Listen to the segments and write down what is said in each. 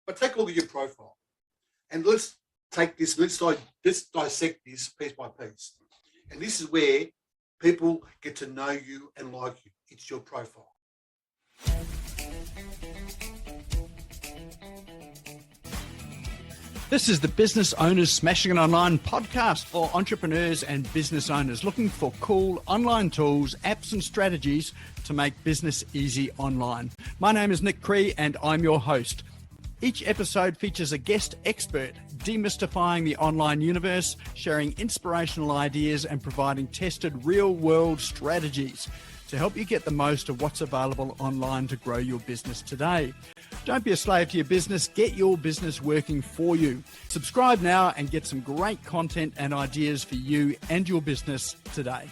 But take a look at your profile, and let's take this. Let's dissect this piece by piece. And this is where people get to know you and like you. It's your profile. This is the Business Owners Smashing It Online podcast for entrepreneurs and business owners looking for cool online tools, apps and strategies to make business easy online. My name is Nick Cree and I'm your host. Each episode features a guest expert demystifying the online universe, sharing inspirational ideas and providing tested real-world strategies to help you get the most of what's available online to grow your business today. Don't be a slave to your business. Get your business working for you. Subscribe now and get some great content and ideas for you and your business today.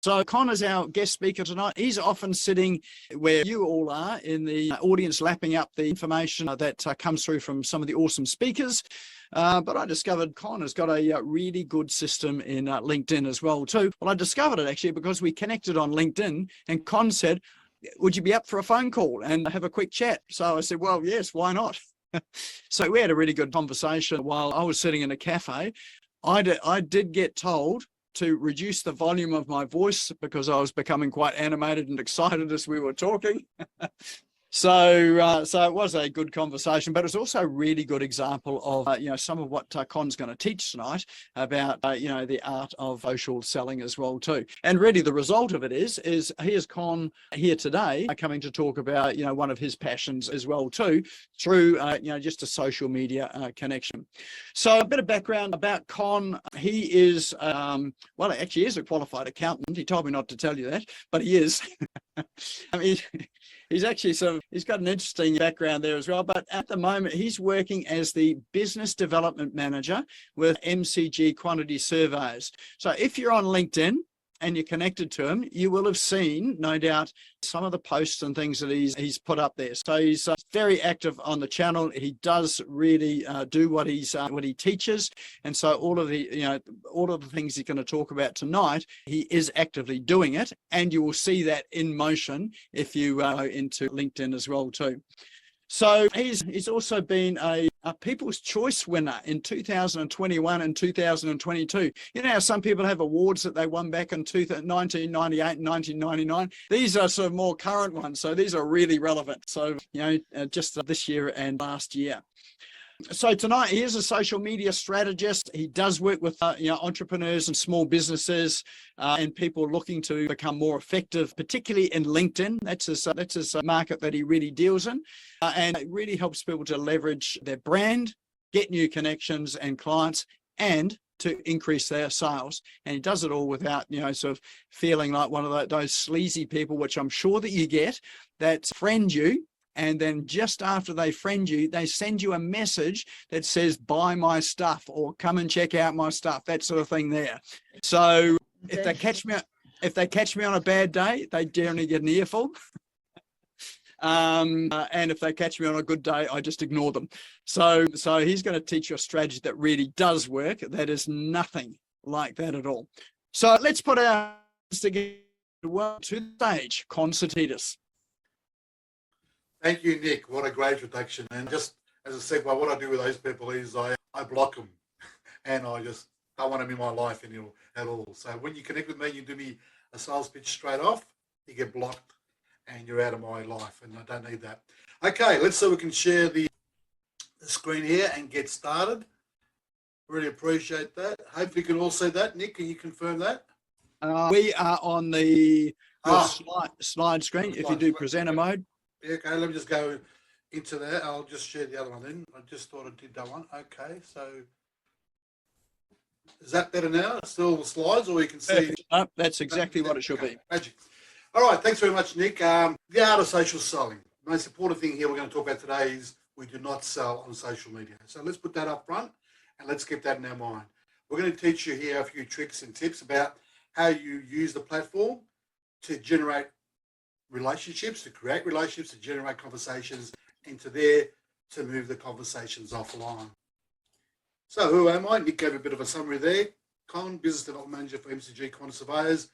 So Con is our guest speaker tonight. He's often sitting where you all are in the audience, lapping up the information that comes through from some of the awesome speakers. But I discovered Con has got a really good system in LinkedIn as well too. Well, I discovered it actually because we connected on LinkedIn and Con said, would you be up for a phone call and have a quick chat? So I said, well, yes, why not? So we had a really good conversation while I was sitting in a cafe. I did get told to reduce the volume of my voice because I was becoming quite animated and excited as we were talking. So it was a good conversation, but it's also a really good example of, some of what Con's going to teach tonight about, the art of social selling as well too. And really the result of it is here's Con here today coming to talk about, one of his passions as well too, through, just a social media connection. So a bit of background about Con. He is, actually is a qualified accountant. He told me not to tell you that, but he is. He's actually he's got an interesting background there as well, but at the moment he's working as the business development manager with MCG Quantity Surveys. So if you're on LinkedIn and you're connected to him, you will have seen, no doubt, some of the posts and things that he's put up there. So he's very active on the channel. He does really do what he teaches, and so all of the things he's going to talk about tonight, he is actively doing it, and you will see that in motion if you go into LinkedIn as well too. So he's also been a People's Choice winner in 2021 and 2022. You know how some people have awards that they won back in 1998 and 1999? These are sort of more current ones, so these are really relevant. So, just this year and last year. So tonight, he is a social media strategist. He does work with entrepreneurs and small businesses and people looking to become more effective, particularly in LinkedIn. That's his market that he really deals in, and it really helps people to leverage their brand, get new connections and clients, and to increase their sales. And he does it all without, sort of feeling like one of those sleazy people, which I'm sure that you get, that friend you. And then just after they friend you, they send you a message that says, buy my stuff or come and check out my stuff, that sort of thing there. So if they catch me on a bad day, they generally get an earful. And if they catch me on a good day, I just ignore them. So he's going to teach you a strategy that really does work. That is nothing like that at all. So let's put our together to the stage, Con Sotidis. Thank you, Nick. What a great introduction. And just as a segue, what I do with those people is I block them and I just don't want them in my life anymore at all. So when you connect with me, you do me a sales pitch straight off, you get blocked and you're out of my life, and I don't need that. Okay, let's see if we can share the screen here and get started. Really appreciate that. Hopefully you can all see that. Nick, can you confirm that? We are on the slide screen if you do presenter mode. Okay, let me just go into that. I'll just share the other one then. I just thought I did that one. Okay, so is that better now? Still the slides, or you can see? No, that's exactly what it should be. Magic. All right, thanks very much, Nick. The art of social selling. The most important thing here we're going to talk about today is we do not sell on social media. So let's put that up front and let's keep that in our mind. We're going to teach you here a few tricks and tips about how you use the platform to generate relationships, to create relationships, to generate conversations, and to move the conversations offline. So who am I? Nick gave a bit of a summary there. Con, Business Development Manager for MCG Quantity Surveyors.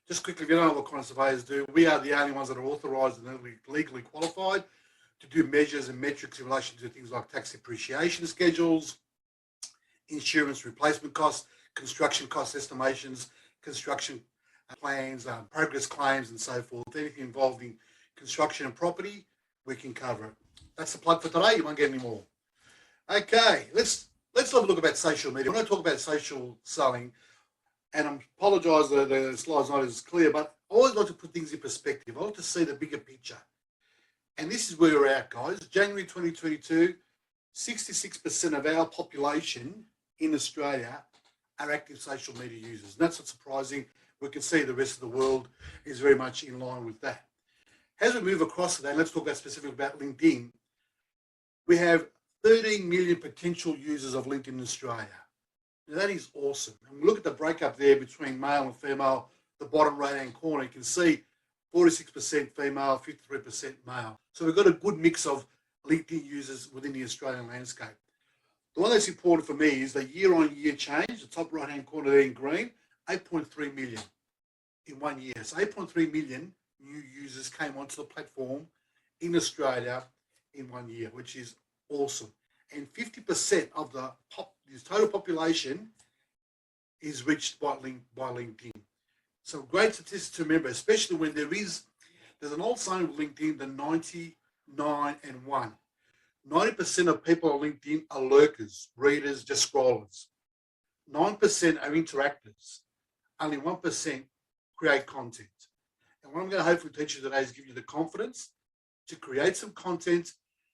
Just quickly, if you don't know what quantity surveyors do, we are the only ones that are authorised and legally qualified to do measures and metrics in relation to things like tax depreciation schedules, insurance replacement costs, construction cost estimations, construction plans, progress claims, and so forth. Anything involving construction and property, we can cover it. That's the plug for today. You won't get any more. Okay, let's have a look about social media. When I talk about social selling, and I apologise that the slide's not as clear, but I always like to put things in perspective. I like to see the bigger picture. And this is where we're at, guys. January 2022, 66% of our population in Australia are active social media users. And that's not surprising. We can see the rest of the world is very much in line with that. As we move across to that, let's talk specifically about LinkedIn. We have 13 million potential users of LinkedIn in Australia. Now, that is awesome. And we look at the breakup there between male and female, the bottom right-hand corner, you can see 46% female, 53% male. So we've got a good mix of LinkedIn users within the Australian landscape. The one that's important for me is the year-on-year change, the top right-hand corner there in green, 8.3 million in 1 year. So 8.3 million new users came onto the platform in Australia in 1 year, which is awesome. And 50% of the total population is reached by LinkedIn. So great statistics to remember, especially when there's an old saying with LinkedIn, the 99 and 1. 90% of people on LinkedIn are lurkers, readers, just scrollers. 9% are interactors. Only 1% create content. And what I'm going to hopefully teach you today is give you the confidence to create some content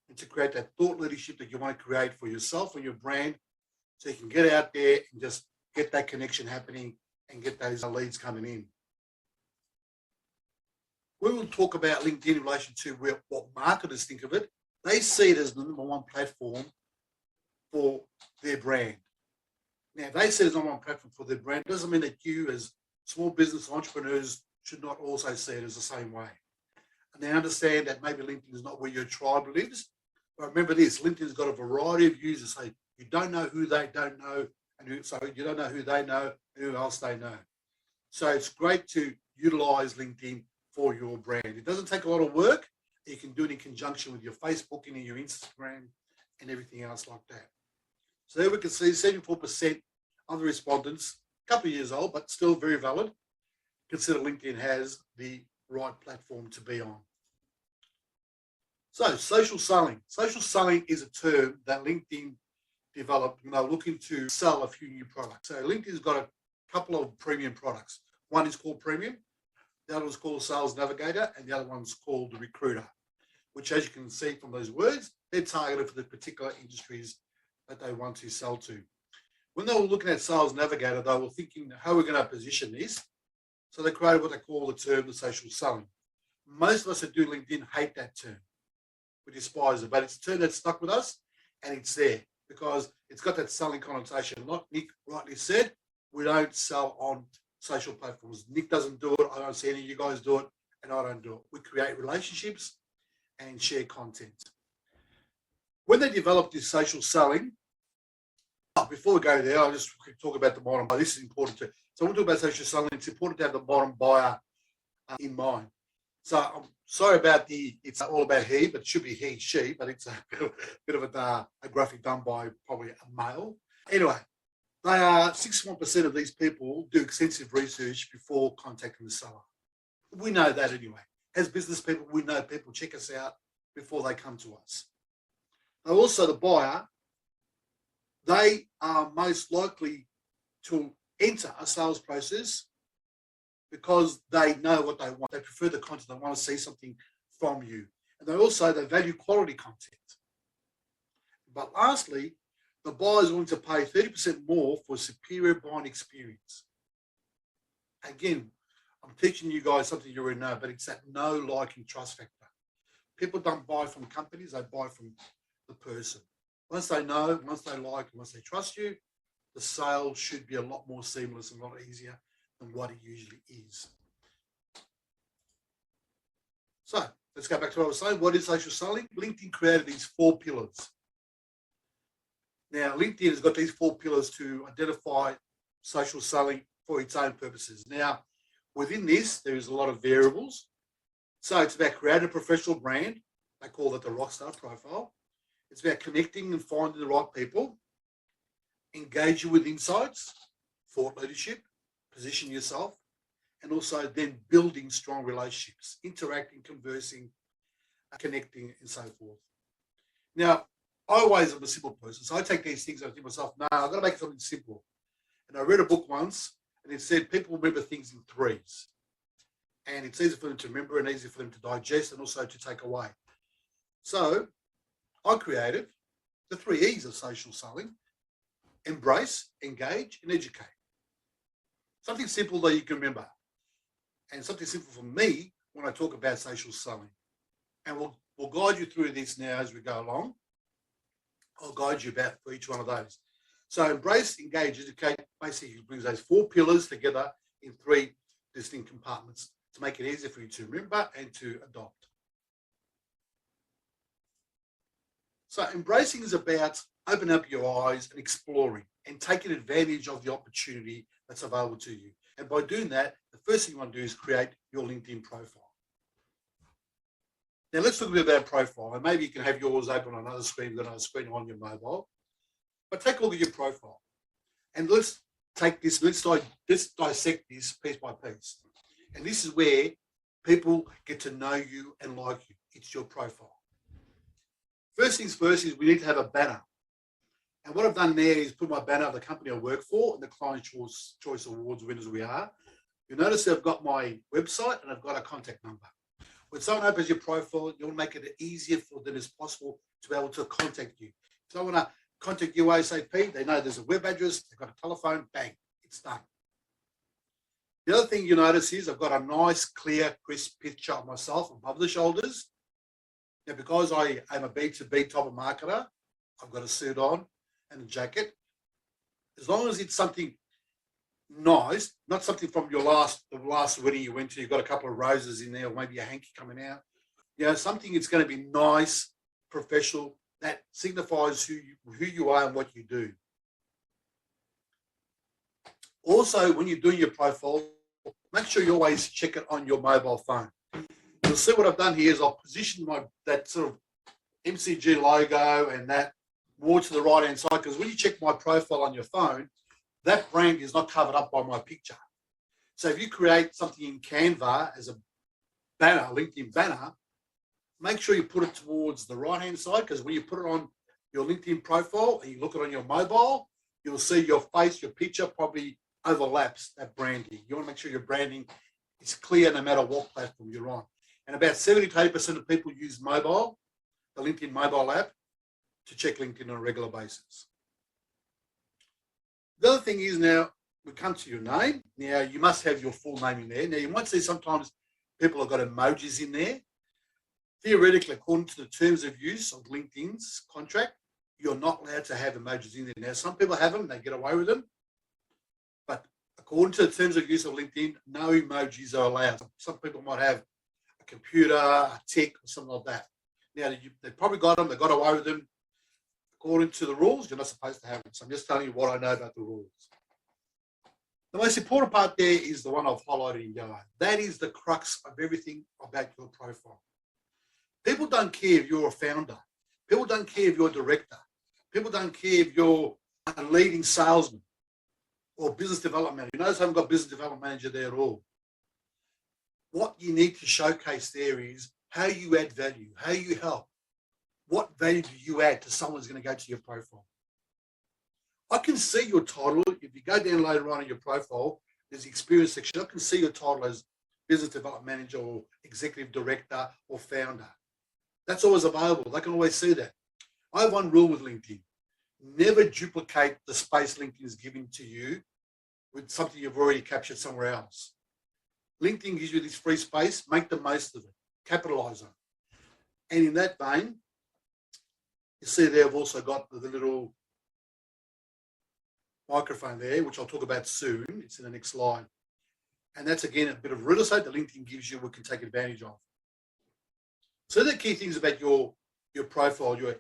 and to create that thought leadership that you want to create for yourself and your brand, so you can get out there and just get that connection happening and get those leads coming in. We will talk about LinkedIn in relation to what marketers think of it. They see it as the number one platform for their brand. Now, if they see it as the number one platform for their brand, it doesn't mean that you as small business entrepreneurs should not also see it as the same way. And they understand that maybe LinkedIn is not where your tribe lives. But remember this, LinkedIn's got a variety of users. So you don't know who they don't know, so you don't know who they know and who else they know. So it's great to utilize LinkedIn for your brand. It doesn't take a lot of work. You can do it in conjunction with your Facebook and your Instagram and everything else like that. So there we can see 74% of the respondents, a couple of years old, but still very valid, consider LinkedIn has the right platform to be on. So social selling. Social selling is a term that LinkedIn developed when they were looking to sell a few new products. So LinkedIn's got a couple of premium products. One is called Premium, the other is called Sales Navigator, and the other one's called the Recruiter, which, as you can see from those words, they're targeted for the particular industries that they want to sell to. When they were looking at Sales Navigator, they were thinking, how are we going to position this? So they created what they call the term, the social selling. Most of us that do LinkedIn hate that term. We despise it, but it's a term that's stuck with us, and it's there because it's got that selling connotation. Like Nick rightly said, we don't sell on social platforms. Nick doesn't do it. I don't see any of you guys do it, and I don't do it. We create relationships and share content. When they developed this social selling, before we go there, I'll just talk about the bottom buyer. This is important too. So when we talk about social selling, it's important to have the bottom buyer in mind. So I'm sorry about it's all about he, but it should be he, she, but it's a bit of a graphic done by probably a male. Anyway, they are 61% of these people do extensive research before contacting the seller. We know that anyway. As business people, we know people check us out before they come to us. Now also the buyer, they are most likely to enter a sales process because they know what they want. They prefer the content. They want to see something from you. And they value quality content. But lastly, the buyer is willing to pay 30% more for superior buying experience. Again, I'm teaching you guys something you already know, but it's that know, like, and trust factor. People don't buy from companies, they buy from the person. Once they know, once they like, and once they trust you, the sale should be a lot more seamless and a lot easier than what it usually is. So let's go back to what I was saying. What is social selling? LinkedIn created these 4 pillars. Now, LinkedIn has got these 4 pillars to identify social selling for its own purposes. Now, within this, there is a lot of variables. So it's about creating a professional brand. They call it the rockstar profile. It's about connecting and finding the right people, engaging with insights, thought leadership, position yourself, and also then building strong relationships, interacting, conversing, connecting, and so forth. Now, I always am a simple person, so I take these things and I think to myself, no, I've got to make something simple. And I read a book once, and it said people remember things in threes. And it's easy for them to remember and easy for them to digest and also to take away. So I created the 3 E's of social selling: embrace, engage, and educate. Something simple that you can remember. And something simple for me when I talk about social selling. And we'll guide you through this now as we go along. I'll guide you about for each one of those. So embrace, engage, educate basically brings those 4 pillars together in 3 distinct compartments to make it easier for you to remember and to adopt. So embracing is about opening up your eyes and exploring and taking advantage of the opportunity that's available to you. And by doing that, the first thing you want to do is create your LinkedIn profile. Now let's talk a bit about profile, and maybe you can have yours open on another screen than a screen on your mobile. But take a look at your profile, and let's take this. Let's dissect this piece by piece. And this is where people get to know you and like you. It's your profile. First things first is we need to have a banner. And what I've done there is put my banner of the company I work for and the Client Choice Awards winners we are. You'll notice I've got my website and I've got a contact number. When someone opens your profile, you want to make it easier for them as possible to be able to contact you. If they want to contact you ASAP, they know there's a web address, they've got a telephone, bang, it's done. The other thing you notice is I've got a nice, clear, crisp picture of myself above the shoulders. Now, because I am a B2B type of marketer, I've got a suit on and a jacket. As long as it's something nice, not something from the last wedding you went to, you've got a couple of roses in there or maybe a hanky coming out. You know, something that's going to be nice, professional, that signifies who you are and what you do. Also, when you're doing your profile, make sure you always check it on your mobile phone. You'll see what I've done here is I've positioned that sort of MCG logo and that more to the right-hand side, because when you check my profile on your phone, that brand is not covered up by my picture. So if you create something in Canva as a banner, LinkedIn banner, make sure you put it towards the right-hand side, because when you put it on your LinkedIn profile and you look at it on your mobile, you'll see your face, your picture probably overlaps that branding. You want to make sure your branding is clear no matter what platform you're on. And about 70 to 80% of people use mobile, the LinkedIn mobile app, to check LinkedIn on a regular basis. The other thing is now we come to your name. Now you must have your full name in there. Now you might see sometimes people have got emojis in there. Theoretically, according to the terms of use of LinkedIn's contract, you're not allowed to have emojis in there. Now some people have them, they get away with them. But according to the terms of use of LinkedIn, no emojis are allowed. Some people might have a computer, a tick, or something like that. Now they probably got them, they got away with them. According to the rules, you're not supposed to have them. So I'm just telling you what I know about the rules. The most important part there is the one I've highlighted in yellow. That is the crux of everything about your profile. People don't care if you're a founder. People don't care if you're a director. People don't care if you're a leading salesman or business development manager. You notice I haven't got business development manager there at all. What you need to showcase there is how you add value, how you help. What value do you add to someone who's going to go to your profile? I can see your title. If you go down later on in your profile, there's the experience section. I can see your title as business development manager or executive director or founder. That's always available. They can always see that. I have one rule with LinkedIn. Never duplicate the space LinkedIn is giving to you with something you've already captured somewhere else. LinkedIn gives you this free space. Make the most of it. Capitalize on it. And in that vein, you see there, I've also got the little microphone there, which I'll talk about soon. It's in the next slide. And that's, again, a bit of real estate that LinkedIn gives you, we can take advantage of. So the key things about your profile, your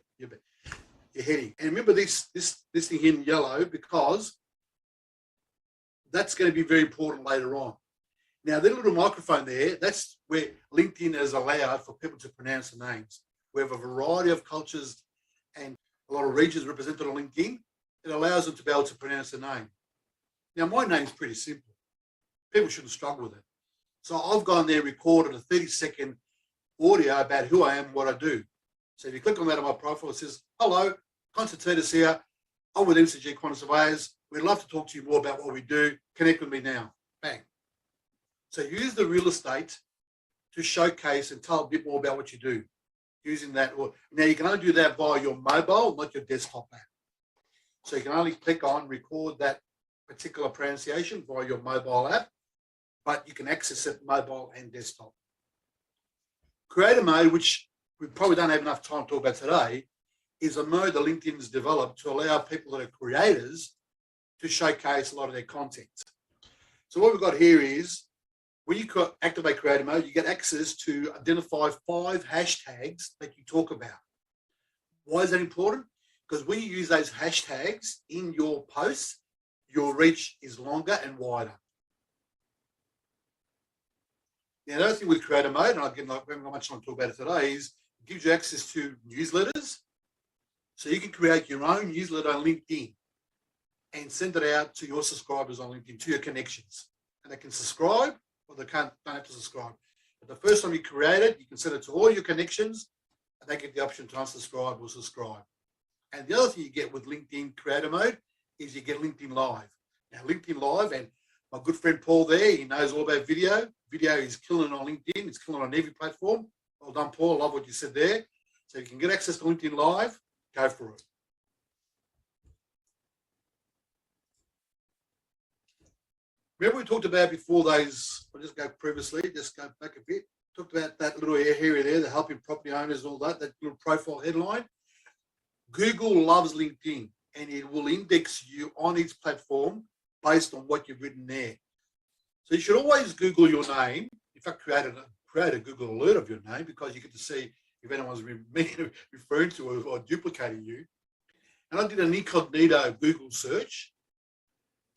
heading. And remember this thing here in yellow, because that's going to be very important later on. Now, the little microphone there, that's where LinkedIn has allowed for people to pronounce the names. We have a variety of cultures and a lot of regions represented on LinkedIn. It allows them to be able to pronounce the name. Now, my name's pretty simple. People shouldn't struggle with it. So I've gone there and recorded a 30-second audio about who I am and what I do. So if you click on that on my profile, it says, hello, Sotidis here. I'm with MCG Quantity Surveyors. We'd love to talk to you more about what we do. Connect with me now. Bang. So use the real estate to showcase and tell a bit more about what you do using that. Now, you can only do that via your mobile, not your desktop app. So you can only click on record that particular pronunciation via your mobile app, but you can access it mobile and desktop. Creator mode, which we probably don't have enough time to talk about today, is a mode that LinkedIn has developed to allow people that are creators to showcase a lot of their content. So what we've got here is, when you activate creator mode, you get access to identify 5 hashtags that you talk about. Why is that important? Because when you use those hashtags in your posts, your reach is longer and wider. Now, the other thing with creator mode, and again, like, we haven't got much time to talk about it today, is it gives you access to newsletters. So you can create your own newsletter on LinkedIn and send it out to your subscribers on LinkedIn, to your connections. And they can subscribe, or they don't have to subscribe. But the first time you create it, you can send it to all your connections, and they get the option to unsubscribe or subscribe. And the other thing you get with LinkedIn Creator Mode is you get LinkedIn Live. Now, LinkedIn Live, and my good friend Paul there, he knows all about video. Video is killing on LinkedIn. It's killing on every platform. Well done, Paul. Love what you said there. So you can get access to LinkedIn Live. Go for it. Remember we talked about before those, I'll just go previously, just go back a bit. Talked about that little area there, the helping property owners and all that, that little profile headline. Google loves LinkedIn, and it will index you on its platform based on what you've written there. So you should always Google your name. In fact, create a Google alert of your name, because you get to see if anyone's referring to or duplicating you. And I did an incognito Google search,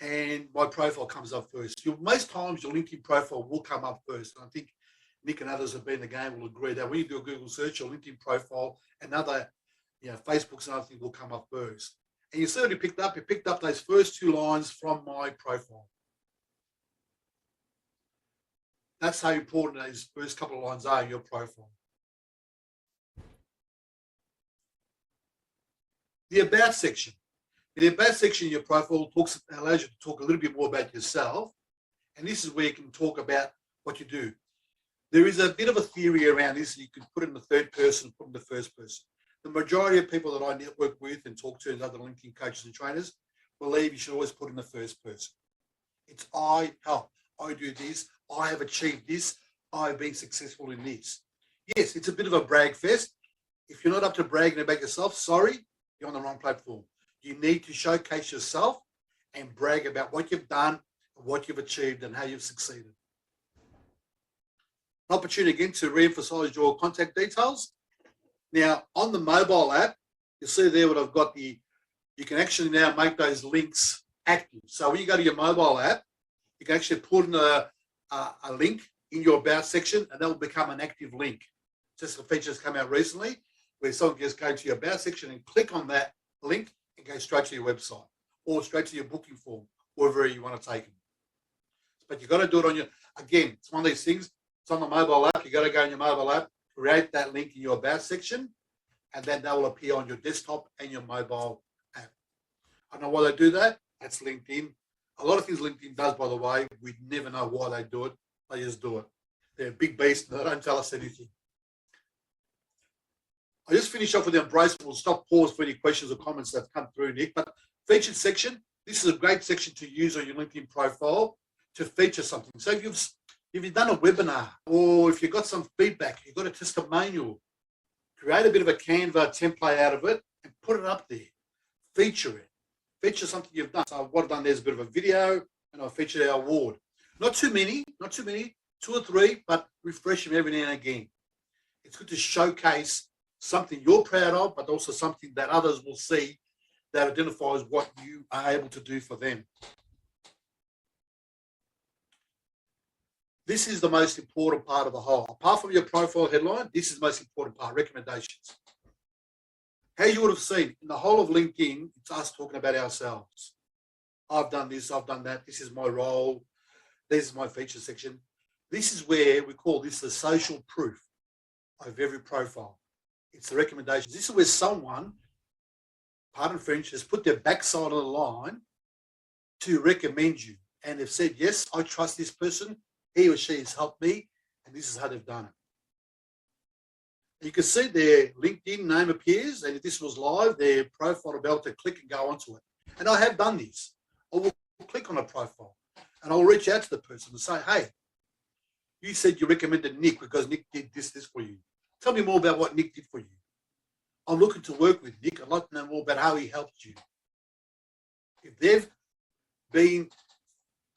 and my profile comes up first. Most times your LinkedIn profile will come up first. And I think Nick and others have been in the game will agree that when you do a Google search, your LinkedIn profile and other, Facebook's and other things will come up first. And you certainly picked up those first 2 lines from my profile. That's how important those first couple of lines are in your profile. The About section. In the About section in your profile allows you to talk a little bit more about yourself. And this is where you can talk about what you do. There is a bit of a theory around this. You can put it in the third person, put it in the first person. The majority of people that I network with and talk to, and other LinkedIn coaches and trainers, believe you should always put in the first person. It's I help. I do this. I have achieved this. I've been successful in this. Yes, it's a bit of a brag fest. If you're not up to bragging about yourself, sorry, you're on the wrong platform. You need to showcase yourself and brag about what you've done, what you've achieved, and how you've succeeded. An opportunity again to re-emphasize your contact details. Now, on the mobile app, you'll see there what I've got you can actually now make those links active. So when you go to your mobile app, you can actually put in a link in your About section, and that will become an active link. Just a feature that's come out recently, where someone can just go to your About section and click on that link and go straight to your website or straight to your booking form, wherever you want to take them. But you've got to do it on again, it's one of these things, it's on the mobile app, you've got to go in your mobile app, create that link in your About section, and then that will appear on your desktop and your mobile app. I know why they do that. That's LinkedIn. A lot of things LinkedIn does, by the way, we never know why they do it. They just do it. They're a big beast, and they don't tell us anything. I just finish off with the Embrace. We'll stop, pause for any questions or comments that have come through, Nick. But featured section, this is a great section to use on your LinkedIn profile to feature something. So if you've done a webinar, or if you've got some feedback, you've got a testimonial, create a bit of a Canva template out of it and put it up there. Feature it. Feature something you've done. So what I've done there is a bit of a video, and I've featured our award. Not too many, 2 or 3, but refresh them every now and again. It's good to showcase something you're proud of, but also something that others will see that identifies what you are able to do for them. This is the most important part of the whole. Apart from your profile headline, this is the most important part, recommendations. As you would have seen, in the whole of LinkedIn, it's us talking about ourselves. I've done this, I've done that, this is my role, this is my feature section. This is where we call this the social proof of every profile. It's the recommendations. This is where someone, pardon French, has put their backside on the line to recommend you. And they've said, yes, I trust this person. He or she has helped me, and this is how they've done it. You can see their LinkedIn name appears, and if this was live, their profile will be able to click and go onto it. And I have done this. I will click on a profile, and I'll reach out to the person and say, hey, you said you recommended Nick because Nick did this for you. Tell me more about what Nick did for you. I'm looking to work with Nick. I'd like to know more about how he helped you. If they've been,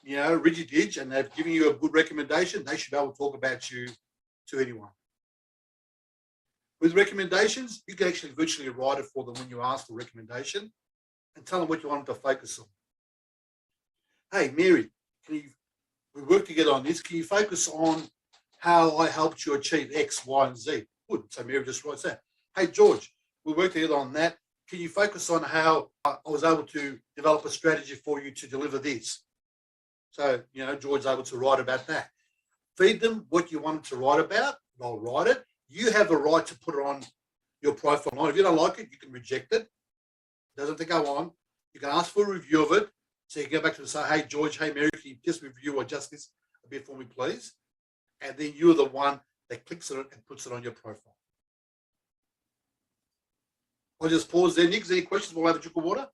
rigid and they've given you a good recommendation, they should be able to talk about you to anyone. With recommendations, you can actually virtually write it for them when you ask for a recommendation and tell them what you want them to focus on. Hey, Mary, we work together on this. Can you focus on how I helped you achieve X, Y, and Z? Good. So Mary just writes that. Hey, George, we work together on that. Can you focus on how I was able to develop a strategy for you to deliver this? So, George's able to write about that. Feed them what you want them to write about. They'll write it. You have a right to put it on your profile line. If you don't like it, you can reject it. It doesn't have to go on. You can ask for a review of it. So you can go back to them and say, hey, George, hey, Mary, can you just review or adjust this a bit for me, please? And then you're the one that clicks on it and puts it on your profile. I'll just pause there. Nick, any questions? We'll have a drink of water.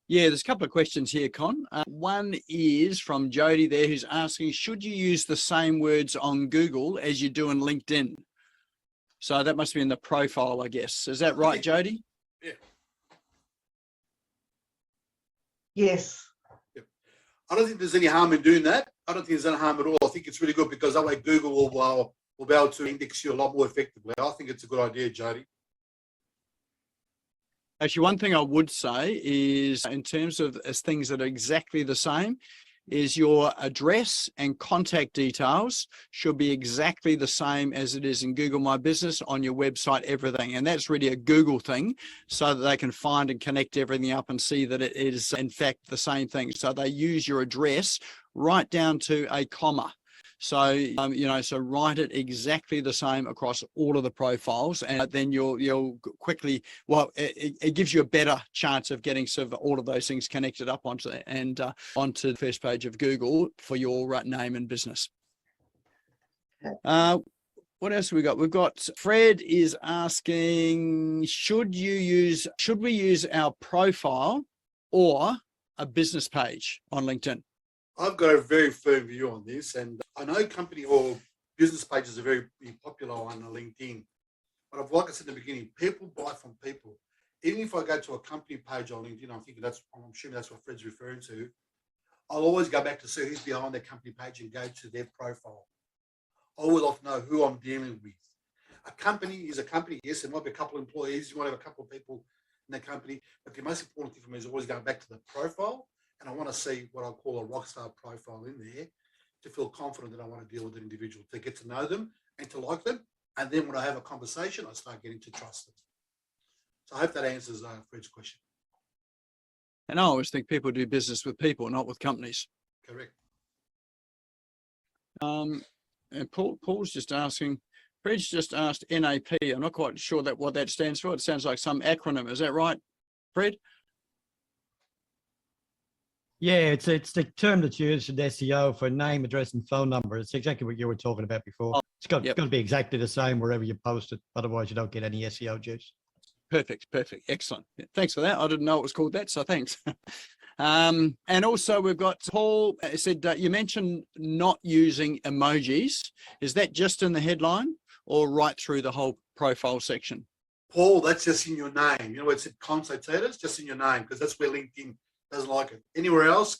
Yeah, there's a couple of questions here, Con. One is from Jody there, who's asking, should you use the same words on Google as you do in LinkedIn? So that must be in the profile, I guess. Is that right, Jody? Yeah. Yes. Yeah. I don't think there's any harm in doing that. I don't think there's any harm at all. I think it's really good because that way Google will be able to index you a lot more effectively. I think it's a good idea, Jody. Actually, one thing I would say is in terms of things that are exactly the same is your address and contact details should be exactly the same as it is in Google My Business, on your website, everything. And that's really a Google thing so that they can find and connect everything up and see that it is in fact the same thing. So they use your address right down to a comma. So, so write it exactly the same across all of the profiles, and then you'll quickly, it gives you a better chance of getting sort of all of those things connected up onto the first page of Google for your name and business. What else have we got? We've got Fred is asking, should we use our profile or a business page on LinkedIn? I've got a very firm view on this, and I know company or business pages are very popular on LinkedIn. But like I said in the beginning, people buy from people. Even if I go to a company page on LinkedIn, I'm assuming that's what Fred's referring to. I'll always go back to see who's behind their company page and go to their profile. I always like to know who I'm dealing with. A company is a company. Yes, there might be a couple of employees. You might have a couple of people in the company, but the most important thing for me is always going back to the profile. And I want to see what I call a rockstar profile in there to feel confident that I want to deal with an individual, to get to know them and to like them. And then when I have a conversation, I start getting to trust them. So I hope that answers Fred's question. And I always think people do business with people, not with companies. Correct. And Paul's just asking, Fred's just asked NAP. I'm not quite sure what that stands for. It sounds like some acronym. Is that right, Fred? Yeah, it's the term that's used in SEO for name, address, and phone number. It's exactly what you were talking about before. It's got to be exactly the same wherever you post it. Otherwise, you don't get any SEO juice. Perfect. Excellent. Thanks for that. I didn't know it was called that, so thanks. And also we've got Paul said, you mentioned not using emojis. Is that just in the headline or right through the whole profile section? Paul, that's just in your name. You know, it's Sotidis, just in your name, because that's where LinkedIn doesn't like it. Anywhere else,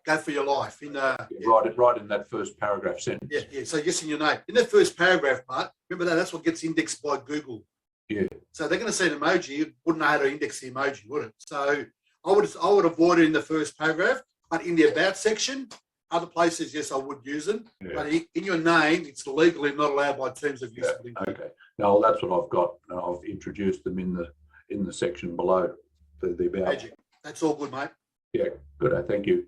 go for your life. Right in that first paragraph sentence. Yeah. So just in your name. In that first paragraph part, remember that's what gets indexed by Google. Yeah. So they're going to see an emoji, wouldn't know how to index the emoji, would it? So I would avoid it in the first paragraph, but in the about section, Other places, yes, I would use them, Yeah. but in your name, it's legally not allowed by terms of use. Yeah, okay. No, that's what I've got. I've introduced them in the section below. The about. Magic. That's all good, mate. Yeah, good. Thank you.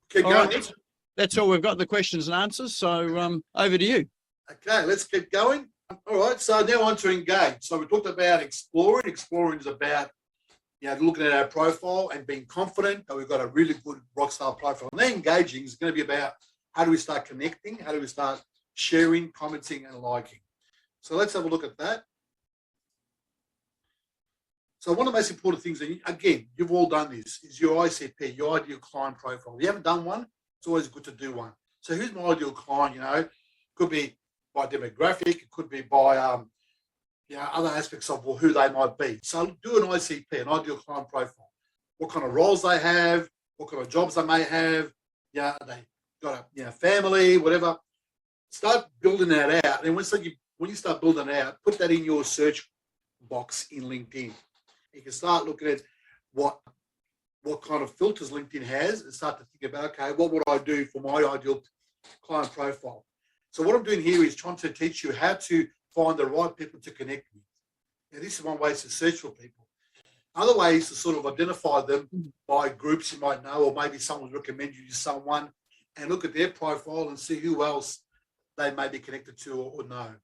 Keep All going. right. That's all we've got, the questions and answers. So over to you. Okay, let's keep going. All right, so now on to engage. So we talked about exploring. Exploring is about, looking at our profile and being confident that we've got a really good rockstar profile. And then engaging is going to be about how do we start connecting? How do we start sharing, commenting, and liking? So let's have a look at that. So one of the most important things, and again, you've all done this, is your ICP, your ideal client profile. If you haven't done one, it's always good to do one. So who's my ideal client? Could be by demographic, it could be by other aspects of who they might be. So do an ICP, an ideal client profile. What kind of roles they have, what kind of jobs they may have, they got a family, whatever. Start building that out. And when you start building it out, put that in your search box in LinkedIn. You can start looking at what kind of filters LinkedIn has and start to think about, okay, what would I do for my ideal client profile? So what I'm doing here is trying to teach you how to find the right people to connect with. Now, this is one way to search for people. Other ways to sort of identify them by groups you might know, or maybe someone recommend you to someone, and look at their profile and see who else they may be connected to or know.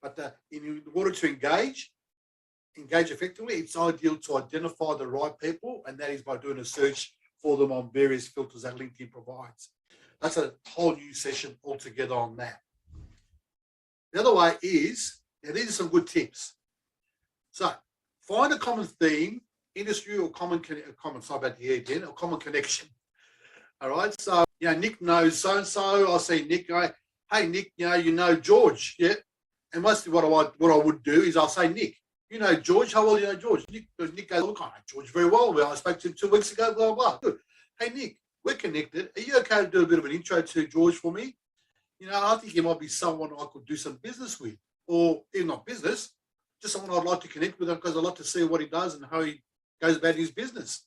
But in order to engage effectively, it's ideal to identify the right people, and that is by doing a search for them on various filters that LinkedIn provides. That's a whole new session altogether on that. The other way is, these are some good tips. So find a common theme, industry, or common connection. All right. So, Nick knows so-and-so. I'll say Nick, hey, Nick, you know George. Yeah. And mostly what I would do is I'll say, Nick, you know George, how well do you know George? Nick goes, look, I know George very well. I spoke to him 2 weeks ago, blah, blah. Good. Hey, Nick, we're connected. Are you okay to do a bit of an intro to George for me? I think he might be someone I could do some business with, or even not business, just someone I'd like to connect with him because I'd like to see what he does and how he goes about his business.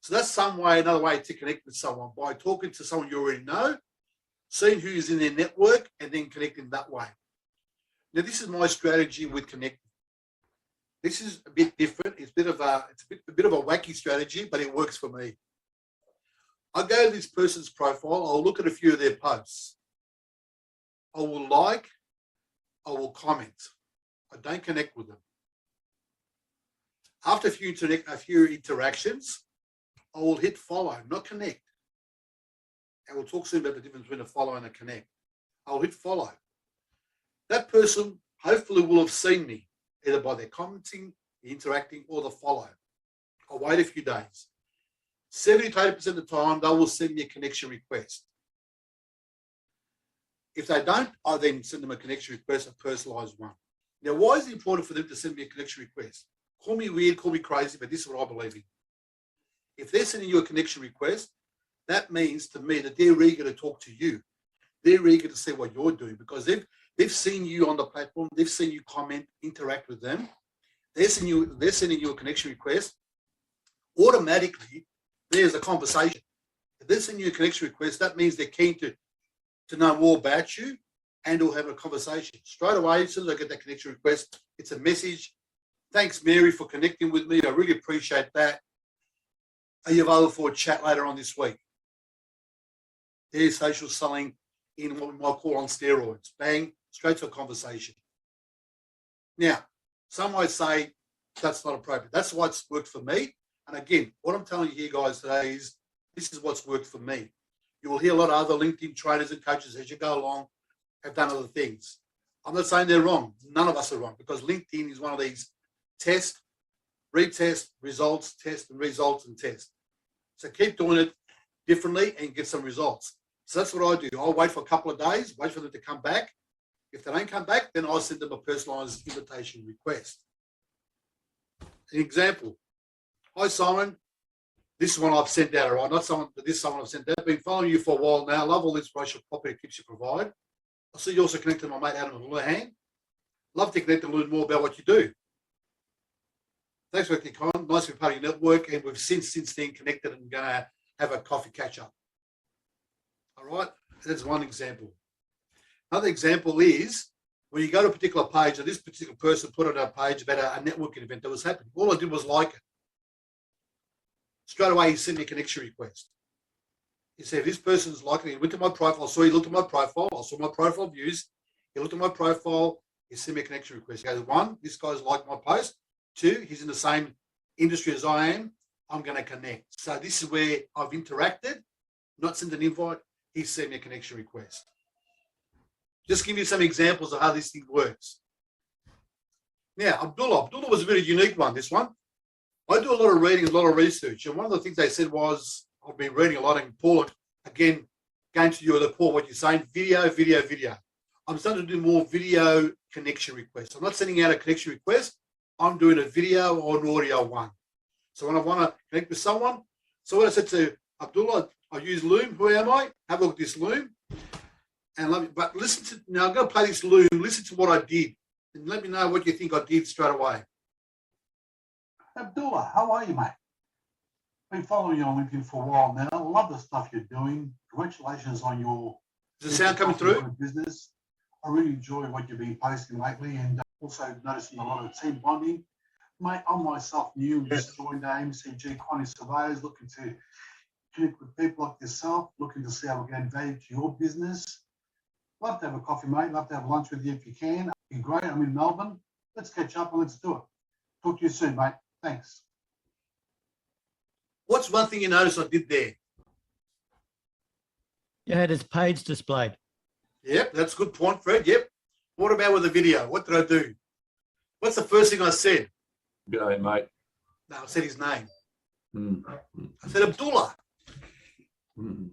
So that's another way to connect with someone, by talking to someone you already know, seeing who's in their network, and then connecting that way. Now, this is my strategy with connecting. This is a bit different. It's a bit of a wacky strategy, but it works for me. I go to this person's profile. I'll look at a few of their posts. I will like. I will comment. I don't connect with them. After a few interactions, I will hit follow, not connect. And we'll talk soon about the difference between a follow and a connect. I'll hit follow. That person hopefully will have seen me, either by their commenting, the interacting, or the follow. I'll wait a few days. 70 to 80% of the time, they will send me a connection request. If they don't, I then send them a connection request, a personalized one. Now, why is it important for them to send me a connection request? Call me weird, call me crazy, but this is what I believe in. If they're sending you a connection request, that means to me that they're eager to talk to you. They're eager to see what you're doing, because they've seen you on the platform, they've seen you comment, interact with them. They're sending you a connection request. Automatically, there's a conversation. If they're sending you a connection request, that means they're keen to know more about you and or have a conversation. Straight away, as soon as I get that connection request, it's a message. Thanks, Mary, for connecting with me. I really appreciate that. Are you available for a chat later on this week? There's social selling in what we might call on steroids. Bang, straight to a conversation. Now, some might say that's not appropriate. That's what's worked for me. And again, what I'm telling you here, guys, today is this is what's worked for me. You will hear a lot of other LinkedIn traders and coaches as you go along have done other things. I'm not saying they're wrong. None of us are wrong, because LinkedIn is one of these test, retest, results, test, and results and test. So keep doing it differently and get some results. So that's what I do. I'll wait for a couple of days, wait for them to come back. If they don't come back, then I'll send them a personalized invitation request. An example. Hi, Simon. This is one I've sent out, all right? Not someone, but this is someone I've sent out. I've been following you for a while now. Love all the inspirational copy tips you provide. I see you also connected to my mate Adam Houlihan. Love to connect and learn more about what you do. Thanks for being kind. Nice to be part of your network. And we've since then connected and going to have a coffee catch up. All right, that's one example. Another example is when you go to a particular page, and this particular person put on a page about a networking event that was happening. All I did was like it. Straight away, he sent me a connection request. He said, this person's liking it. He went to my profile. So he looked at my profile. I saw my profile views. He looked at my profile. He sent me a connection request. He goes, 1, this guy's liked my post. 2, he's in the same industry as I am. I'm going to connect. So this is where I've interacted, not sent an invite. He sent me a connection request. Just give you some examples of how this thing works. Now, Abdullah was a very unique one, this one. I do a lot of reading, a lot of research. And one of the things they said was, I've been reading a lot in Paul, again, going to you, Paul, what you're saying, video. I'm starting to do more video connection requests. I'm not sending out a connection request. I'm doing a video or an audio one. So when I want to connect with someone, so what I said to Abdullah, I use Loom. Who am I? Have a look at this Loom. And let me, but listen to, now I'm going to play this Loom, listen to what I did, and let me know what you think I did straight away. Abdullah, how are you, mate? Been following you on LinkedIn for a while now. I love the stuff you're doing. Congratulations on your Is the sound coming through? business. I really enjoy what you've been posting lately, and also noticing a lot of team bonding. Mate, I'm myself new, just joined AMCG Quantity Surveyors, looking to connect with people like yourself, looking to see how we can add value to your business. Love to have a coffee, mate. Love to have lunch with you if you can. It'd be great. I'm in Melbourne. Let's catch up and let's do it. Talk to you soon, mate. Thanks. What's one thing you noticed I did there? You had his page displayed. Yep, that's a good point, Fred. Yep. What about with the video? What did I do? What's the first thing I said? G'day, mate. No, I said his name. Mm. I said Abdullah. Mm.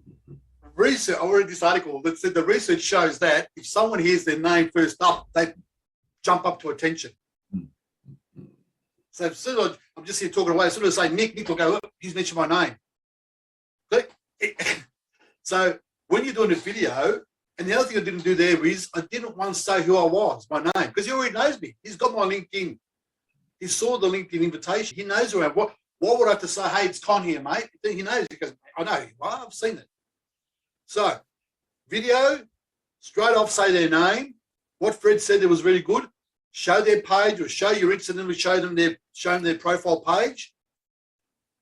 Research, I read this article that said the research shows that if someone hears their name first up, they jump up to attention. So as soon as I'm just here talking away, as soon as I say Nick will go, oh, he's mentioned my name. So when you're doing a video, and the other thing I didn't do there is I didn't want to say who I was, my name, because he already knows me. He's got my LinkedIn. He saw the LinkedIn invitation. He knows who I am. What would I have to say? Hey, it's Con here, mate. He knows. He goes, I know. Well, I've seen it. So video, straight off say their name. What Fred said that was really good. Show their page or show your incident, show them their profile page.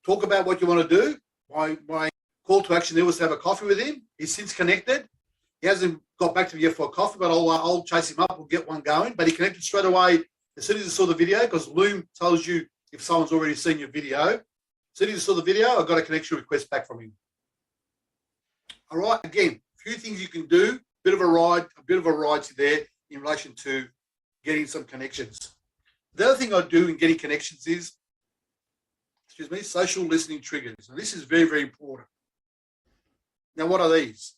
Talk about what you want to do. My call to action there was to have a coffee with him. He's since connected. He hasn't got back to me yet for a coffee, but I'll chase him up. We'll get one going. But he connected straight away as soon as he saw the video, because Loom tells you if someone's already seen your video. As soon as he saw the video, I got a connection request back from him. All right. Again, a few things you can do. A bit of a variety there in relation to getting some connections. The other thing I do in getting connections is, social listening triggers. And this is very, very important. Now, what are these?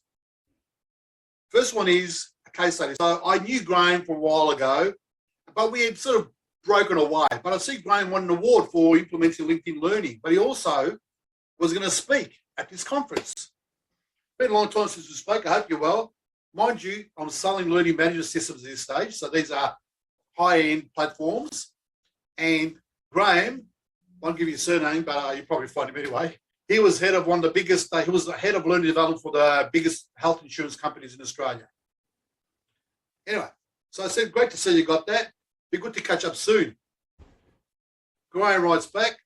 First one is a case study. So I knew Graham from a while ago, but we had sort of broken away. But I see Graham won an award for implementing LinkedIn Learning, but he also was going to speak at this conference. Been a long time since we spoke. I hope you're well. Mind you, I'm selling learning management systems at this stage. So these are high-end platforms. And Graham, I won't give you a surname, but you probably find him anyway. He was head of one of the biggest, he was the head of learning development for the biggest health insurance companies in Australia. Anyway, so I said, great to see you got that. Be good to catch up soon. Graham writes back,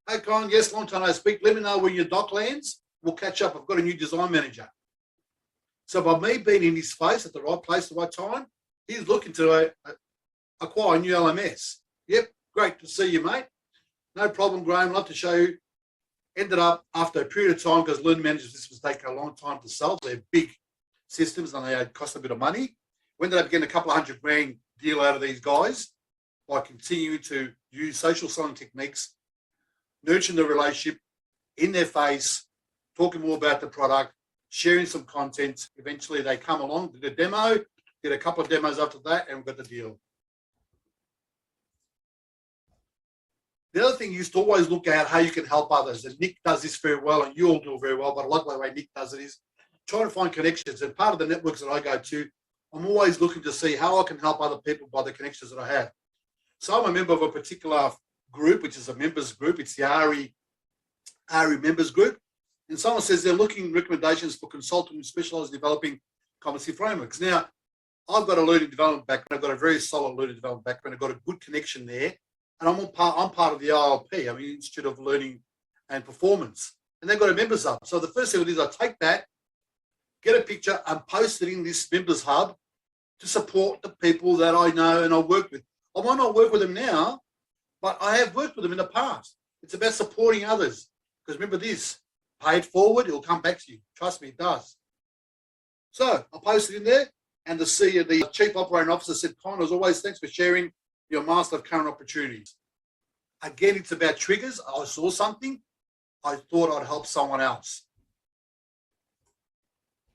hey, Con, yes, long time no speak. Let me know when your doc lands. We'll catch up. I've got a new design manager. So by me being in his space at the right place at the right time, he's looking to acquire a new LMS. Yep, great to see you, mate. No problem, Graham. Love to show you. Ended up after a period of time, because learning management systems take a long time to sell. They're big systems and they cost a bit of money. We ended up getting a couple of $100,000 deal out of these guys by continuing to use social selling techniques, nurturing the relationship in their face, talking more about the product, sharing some content. Eventually they come along, did a demo, did a couple of demos after that, and we got the deal. The other thing you used to always look at how you can help others, and Nick does this very well, and you all do it very well, but I like the way Nick does it, is trying to find connections. And part of the networks that I go to, I'm always looking to see how I can help other people by the connections that I have. So I'm a member of a particular group, which is a members group. It's the ARI members group. And someone says they're looking recommendations for consultants who specialise in developing competency frameworks. Now, I've got a learning development background. I've got a very solid learning development background. I've got a good connection there. And I'm part of the ILP, I mean, Institute of Learning and Performance. And they've got a members hub. So the first thing I do is I take that, get a picture and post it in this members hub to support the people that I know and I work with. I might not work with them now, but I have worked with them in the past. It's about supporting others. Because remember this, pay it forward, it'll come back to you. Trust me, it does. So I posted in there, and the Chief Operating Officer said, Con, as always, thanks for sharing your master of current opportunities. Again, it's about triggers. I saw something, I thought I'd help someone else.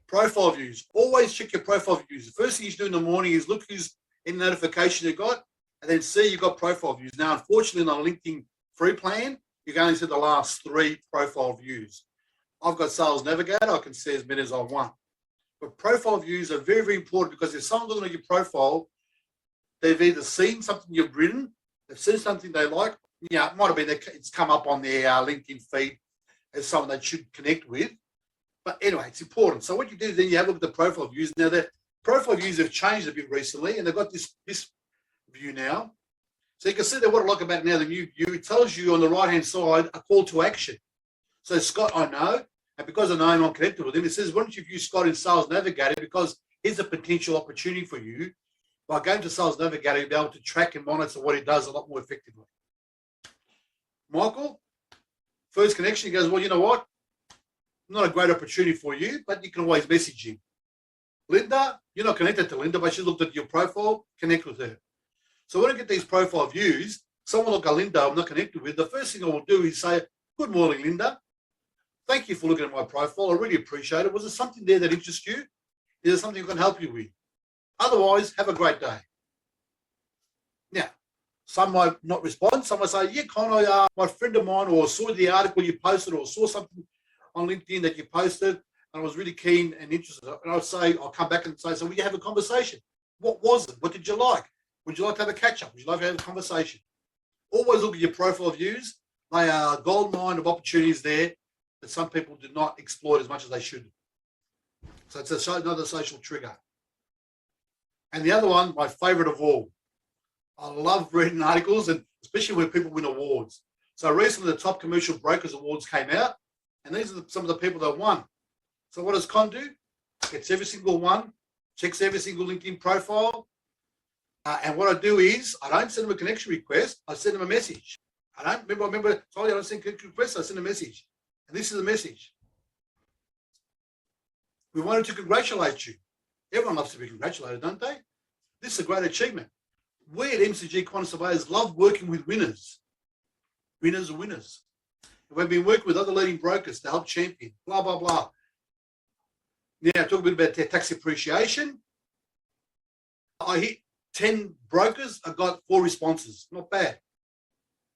Profile views. Always check your profile views. The first thing you should do in the morning is look who's in notification you got, and then see you've got profile views. Now, unfortunately, on a LinkedIn free plan, you can only see the last 3 profile views. I've got Sales Navigator. I can see as many as I want. But profile views are very, very important because if someone's looking at your profile, they've either seen something you've written, they've seen something they like. Yeah, it might have been it's come up on their LinkedIn feed as someone they should connect with. But anyway, it's important. So what you do then, you have a look at the profile views. Now, the profile views have changed a bit recently, and they've got this view now. So you can see that what I like about it now, the new view, it tells you on the right-hand side a call to action. So Scott, I know, and because I know him, I'm connected with him. It says, why don't you view Scott in Sales Navigator, because here's a potential opportunity for you. By going to Sales Navigator, you'll be able to track and monitor what he does a lot more effectively. Michael, first connection, he goes, well, you know what? Not a great opportunity for you, but you can always message him. Linda, you're not connected to Linda, but she looked at your profile, connect with her. So when I get these profile views, someone like Linda I'm not connected with, the first thing I will do is say, good morning, Linda. Thank you for looking at my profile. I really appreciate it. Was there something there that interests you? Is there something I can help you with? Otherwise, have a great day. Now, some might not respond. Some might say, yeah, Con, my friend of mine, or saw the article you posted, or saw something on LinkedIn that you posted, and I was really keen and interested. And I'll say, I'll come back and say, so will you have a conversation? What was it? What did you like? Would you like to have a catch-up? Would you like to have a conversation? Always look at your profile views. They are a gold mine of opportunities there that some people do not exploit as much as they should. So it's another social trigger. And the other one, my favorite of all, I love reading articles, and especially when people win awards. So recently, the Top Commercial Brokers Awards came out, and these are some of the people that won. So what does Con do? Gets every single one, checks every single LinkedIn profile. And what I do is, I don't send them a connection request, I send them a message. I told you I don't send connection requests, I send a message. And this is the message. We wanted to congratulate you. Everyone loves to be congratulated, don't they? This is a great achievement. We at MCG Quantity Surveyors love working with winners. Winners are winners. We've been working with other leading brokers to help champion, blah, blah, blah. Now, talk a bit about tax appreciation. I hit 10 brokers. I got 4 responses. Not bad.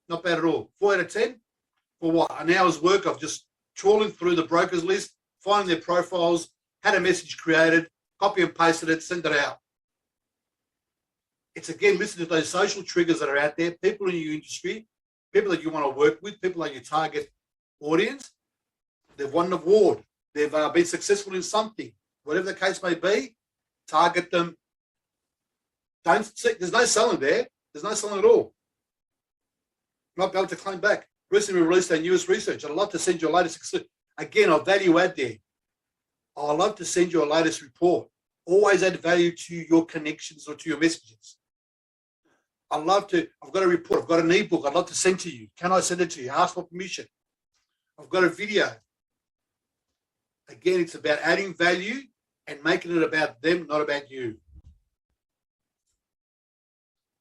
Not bad at all. 4 out of 10 for what? An hour's work of just trawling through the brokers list, finding their profiles, had a message created, copy and pasted it, send it out. It's again, listen to those social triggers that are out there, people in your industry, people that you want to work with, people that your target audience. They've won an award. They've been successful in something. Whatever the case may be, target them. Don't see, there's no selling there. There's no selling at all. Not be able to claim back. Recently we released our newest research. I'd love to send you a latest. Again, I'll value add there. I'd love to send you a latest report. Always add value to your connections or to your messages. I've got a report, I've got an ebook I'd love to send to you. Can I send it to you? Ask for permission. I've got a video. Again, it's about adding value and making it about them, not about you.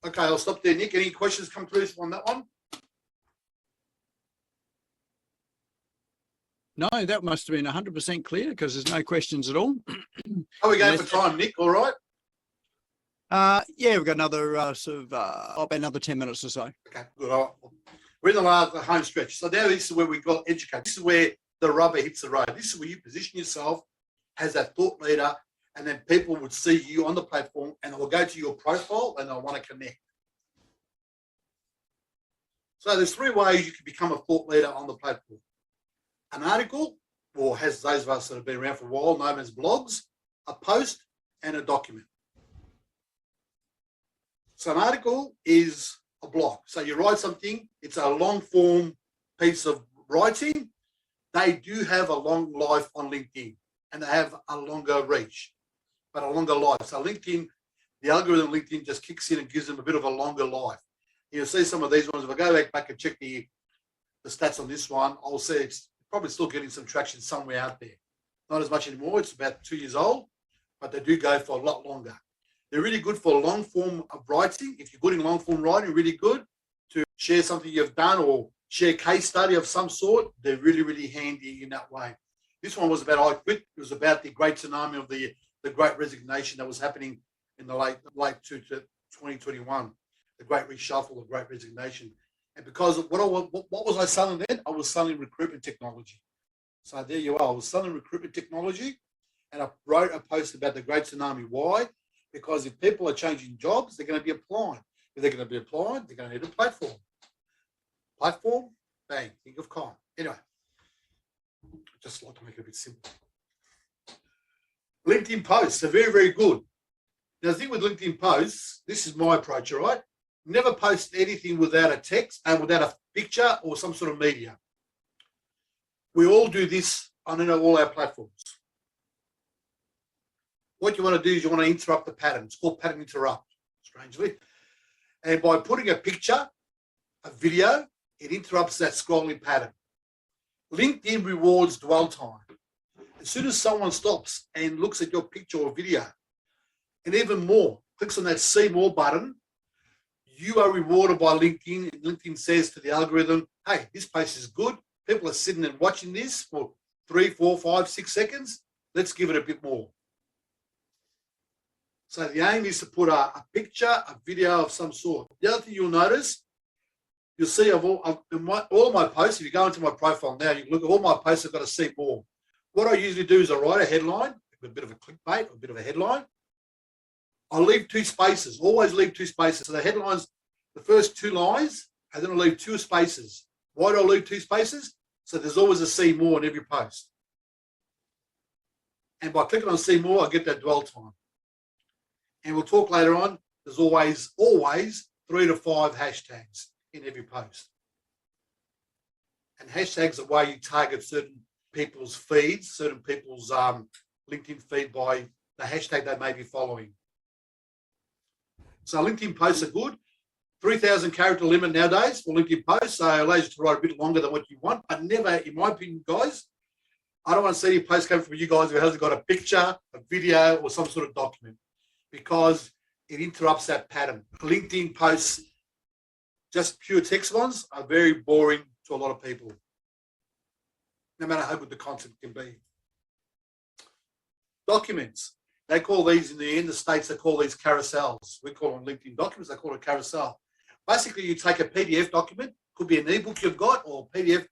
Okay, I'll stop there. Nick, any questions come through on that one? No, that must have been 100% clear because there's no questions at all. How are we going for time, Nick? All right? Yeah, we've got another about another 10 minutes or so. Okay, good. We're in the home stretch. So now this is where we got educate. This is where the rubber hits the road. This is where you position yourself as that thought leader, and then people would see you on the platform and they'll go to your profile and they'll want to connect. So there's 3 ways you can become a thought leader on the platform. An article, or has those of us that have been around for a while, known as blogs, a post and a document. So an article is a blog. So you write something, it's a long form piece of writing. They do have a long life on LinkedIn and they have a longer reach, but a longer life. So LinkedIn, the algorithm of LinkedIn just kicks in and gives them a bit of a longer life. You'll see some of these ones. If I go back and check the stats on this one, I'll see it's probably still getting some traction somewhere out there. Not as much anymore. It's about 2 years old, but they do go for a lot longer. They're really good for long form of writing. If you're good in long form writing, really good to share something you've done or share case study of some sort. They're really, really handy in that way. This one was about I Quit. It was about the great tsunami of the great resignation that was happening in the late to 2021. The great reshuffle, the great resignation. And because of what was I selling then? I was selling recruitment technology. So there you are. I was selling recruitment technology and I wrote a post about the great tsunami. Why? Because if people are changing jobs, they're going to be applying. If they're going to be applying, they're going to need a platform. Platform, bang, think of Con. Anyway, just like to make it a bit simple. LinkedIn posts are very, very good. Now, the thing with LinkedIn posts, this is my approach, all right? Never post anything without a text and without a picture or some sort of media. We all do this on all our platforms. What you want to do is you want to interrupt the pattern. It's called pattern interrupt, strangely. And by putting a picture, a video, it interrupts that scrolling pattern. LinkedIn rewards dwell time. As soon as someone stops and looks at your picture or video, and even more, clicks on that see more button, you are rewarded by LinkedIn. LinkedIn says to the algorithm, hey, this post is good. People are sitting and watching this for 3, 4, 5, 6 seconds. Let's give it a bit more. So the aim is to put a picture, a video of some sort. The other thing you'll notice, you'll see all of my posts, if you go into my profile now, you can look at all my posts, I've got to see more. What I usually do is I write a headline, a bit of a clickbait, a bit of a headline. I leave 2 spaces, always leave 2 spaces. So the headlines, the first 2 lines, and then I leave 2 spaces. Why do I leave 2 spaces? So there's always a see more in every post. And by clicking on see more, I get that dwell time. And we'll talk later on, there's always 3 to 5 hashtags in every post. And hashtags are where you target certain people's feeds, certain people's LinkedIn feed by the hashtag they may be following. So LinkedIn posts are good. 3,000 character limit nowadays for LinkedIn posts, so it allows you to write a bit longer than what you want, but never, in my opinion, guys, I don't want to see any posts coming from you guys who hasn't got a picture, a video, or some sort of document, because it interrupts that pattern. LinkedIn posts, just pure text ones, are very boring to a lot of people, no matter how good the content can be. Documents. They call these, in the States, they call these carousels. We call them LinkedIn documents, they call it a carousel. Basically, you take a PDF document, could be an ebook you've got or a PDF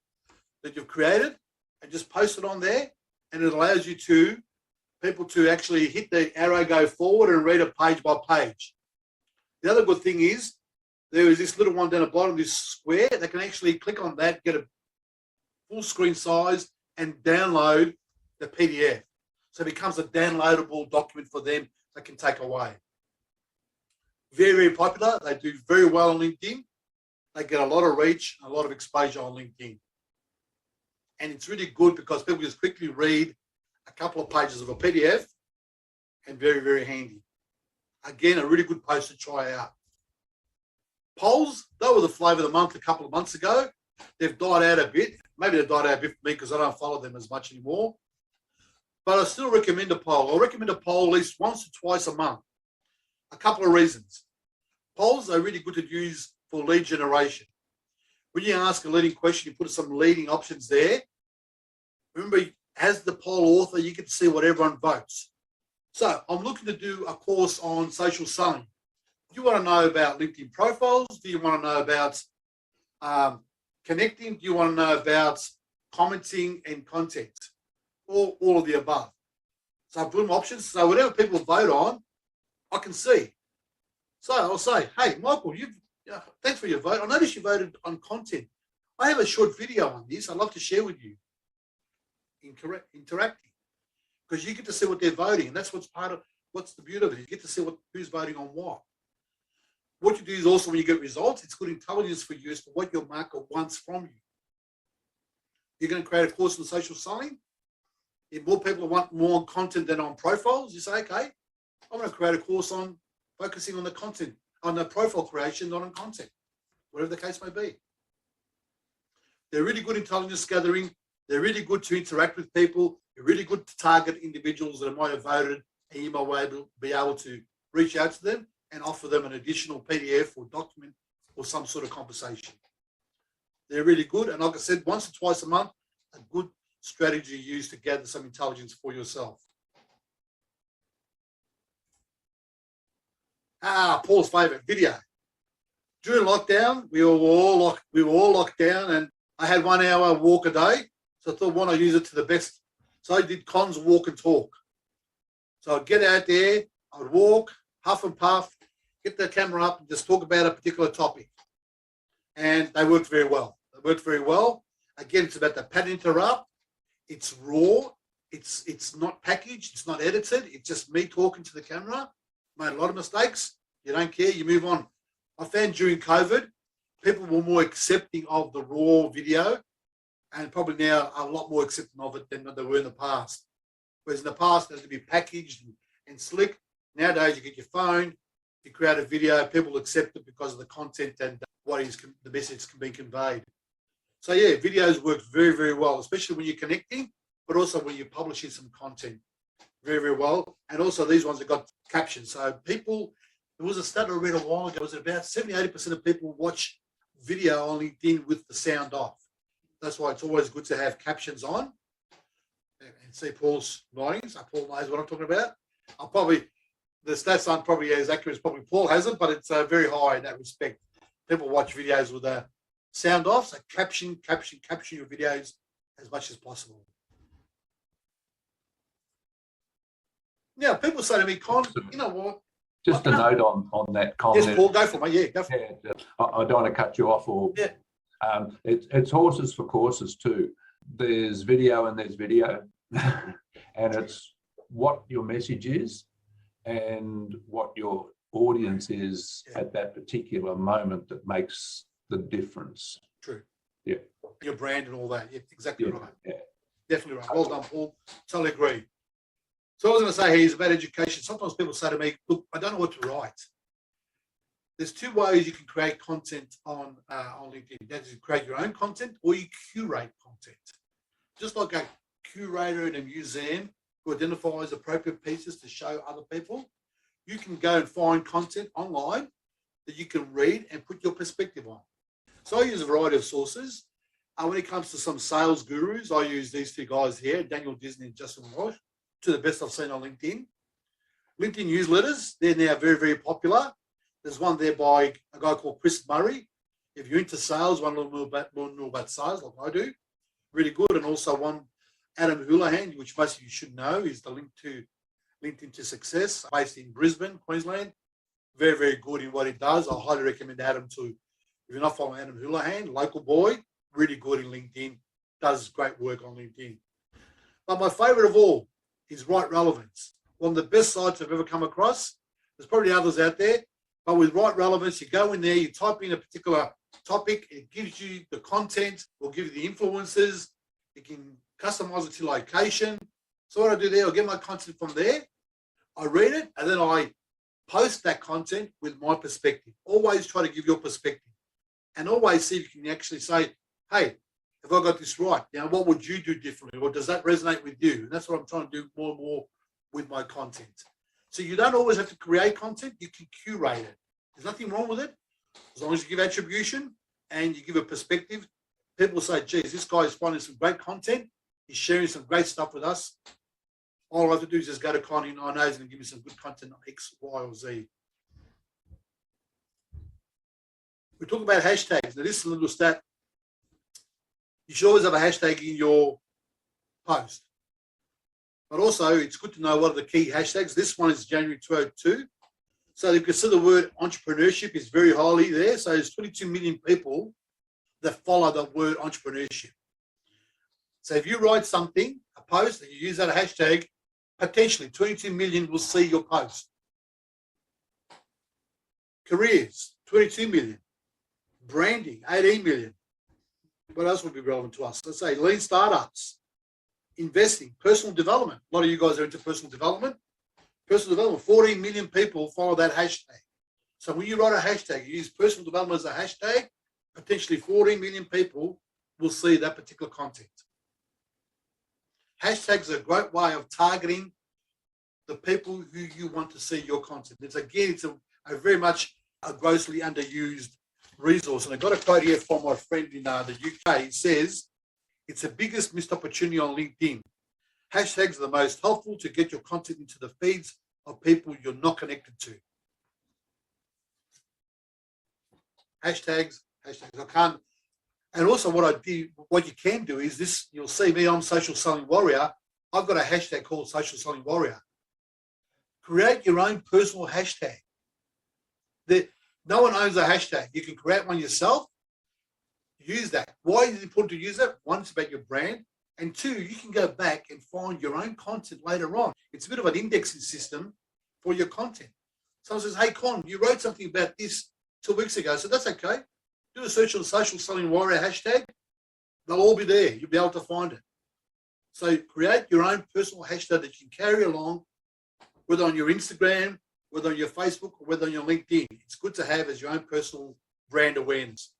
that you've created, and just post it on there, and it allows you people to actually hit the arrow, go forward and read it page by page. The other good thing is there is this little one down the bottom, this square, they can actually click on that, get a full screen size and download the PDF. So it becomes a downloadable document for them they can take away. Very, very popular. They do very well on LinkedIn. They get a lot of reach, a lot of exposure on LinkedIn. And it's really good because people just quickly read a couple of pages of a PDF and very, very handy. Again, a really good post to try out. Polls, they were the flavour of the month a couple of months ago. They've died out a bit. Maybe they've died out a bit for me because I don't follow them as much anymore. But I still recommend a poll. I recommend a poll at least once or twice a month. A couple of reasons. Polls are really good to use for lead generation. When you ask a leading question, you put some leading options there. Remember, as the poll author, you get to see what everyone votes. So I'm looking to do a course on social selling. Do you want to know about LinkedIn profiles? Do you want to know about connecting? Do you want to know about commenting and content? Or all of the above. So I've put them options. So whatever people vote on, I can see. So I'll say, hey, Michael, thanks for your vote. I noticed you voted on content. I have a short video on this I'd love to share with you. interacting, because you get to see what they're voting, and that's what's the beauty of it. You get to see who's voting on what. What you do is also, when you get results, it's good intelligence for you as to what your market wants from you. You're going to create a course on social selling. If more people want more content than on profiles, you say, okay, I'm going to create a course on focusing on the content, on the profile creation, not on content, whatever the case may be. They're really good intelligence gathering. They're really good to interact with people. They're really good to target individuals that might have voted, and you might be able to reach out to them and offer them an additional PDF or document or some sort of conversation. They're really good. And like I said, once or twice a month, a good strategy used to gather some intelligence for yourself. Paul's favorite video. During lockdown, we were all locked down, and I had 1 hour walk a day. So I thought, why not use it to the best? So I did Con's walk and talk. So I'd get out there, I would walk, huff and puff, get the camera up and just talk about a particular topic. And they worked very well. Again, it's about the pattern interrupt. It's raw. It's not packaged. It's not edited. It's just me talking to the camera. Made a lot of mistakes. You don't care. You move on. I found during COVID, people were more accepting of the raw video, and probably now a lot more accepting of it than they were in the past. Whereas in the past, it had to be packaged and slick. Nowadays, you get your phone, you create a video, people accept it because of the content and what is the message can be conveyed. So yeah, videos work very, very well, especially when you're connecting, but also when you're publishing some content very, very well. And also these ones have got captions. So people, there was a stat I read a while ago, it was about 70-80% of people watch video on LinkedIn with the sound off. That's why it's always good to have captions on. And see Paul's nodding, so Paul knows what I'm talking about. The stats aren't probably as accurate as probably Paul has it, but it's very high in that respect. People watch videos with the sound off, so caption your videos as much as possible. Now, people say to me, Con, you know what? Just a note on that, Con. Yes, Paul, go for me. Yeah, go for it. I don't want to cut you off. It's horses for courses too. There's video and there's video. And it's what your message is and what your audience is at that particular moment that makes the difference. True. Yeah. Your brand and all that. Yeah, exactly right. Yeah. Definitely right. Well done, Paul. Totally agree. So I was going to say here is about education. Sometimes people say to me, look, I don't know what to write. There's two ways you can create content on LinkedIn. That is, you create your own content or you curate content. Just like a curator in a museum who identifies appropriate pieces to show other people, you can go and find content online that you can read and put your perspective on. So I use a variety of sources. When it comes to some sales gurus, I use these two guys here, Daniel Disney and Justin Walsh, to the best I've seen on LinkedIn. LinkedIn newsletters, they're now very, very popular. There's one there by a guy called Chris Murray. If you're into sales, want to learn more about sales like I do, really good. And also one, Adam Houlihan, which most of you should know, is the link to LinkedIn to Success, based in Brisbane, Queensland. Very, very good in what he does. I highly recommend Adam to, if you're not following Adam Houlihan, local boy, really good in LinkedIn, does great work on LinkedIn. But my favorite of all is Right Relevance. One of the best sites I've ever come across. There's probably others out there, but with Right Relevance, you go in there, you type in a particular topic, it gives you the content, will give you the influences, you can customize it to location. So what I do there, I'll get my content from there, I read it, and then I post that content with my perspective. Always try to give your perspective. And always see if you can actually say, hey, have I got this right? Now, what would you do differently? Or does that resonate with you? And that's what I'm trying to do more and more with my content. So you don't always have to create content. You can curate it. There's nothing wrong with it. As long as you give attribution and you give a perspective, people say, geez, this guy is finding some great content. He's sharing some great stuff with us. All I have to do is just go to Connie and I know he's going to give me some good content on X, Y, or Z. We talk about hashtags. Now, this is a little stat. You should always have a hashtag in your post. But also, it's good to know what are the key hashtags. This one is January 2002. So you can see the word entrepreneurship is very highly there. So there's 22 million people that follow the word entrepreneurship. So if you write something, a post, and you use that hashtag, potentially 22 million will see your post. Careers, 22 million. Branding, 18 million. What else would be relevant to us? Let's say lean startups, investing, personal development. A lot of you guys are into personal development. Personal development, 14 million people follow that hashtag. So when you write a hashtag, you use personal development as a hashtag, potentially 14 million people will see that particular content. Hashtags are a great way of targeting the people who you want to see your content. It's a very much a grossly underused resource. And I've got a quote here from my friend in the UK. He says, it's the biggest missed opportunity on LinkedIn. Hashtags are the most helpful to get your content into the feeds of people you're not connected to. Hashtags. I can't. And also what you can do is this, you'll see me on Social Selling Warrior. I've got a hashtag called Social Selling Warrior. Create your own personal hashtag. No one owns a hashtag. You can create one yourself. Use that. Why is it important to use that? One, it's about your brand. And two, you can go back and find your own content later on. It's a bit of an indexing system for your content. Someone says, hey, Con, you wrote something about this 2 weeks ago. So that's okay. Do a search on Social Selling Warrior hashtag. They'll all be there. You'll be able to find it. So create your own personal hashtag that you can carry along, whether on your Instagram, whether on your Facebook, or whether on your LinkedIn. It's good to have as your own personal brand awareness.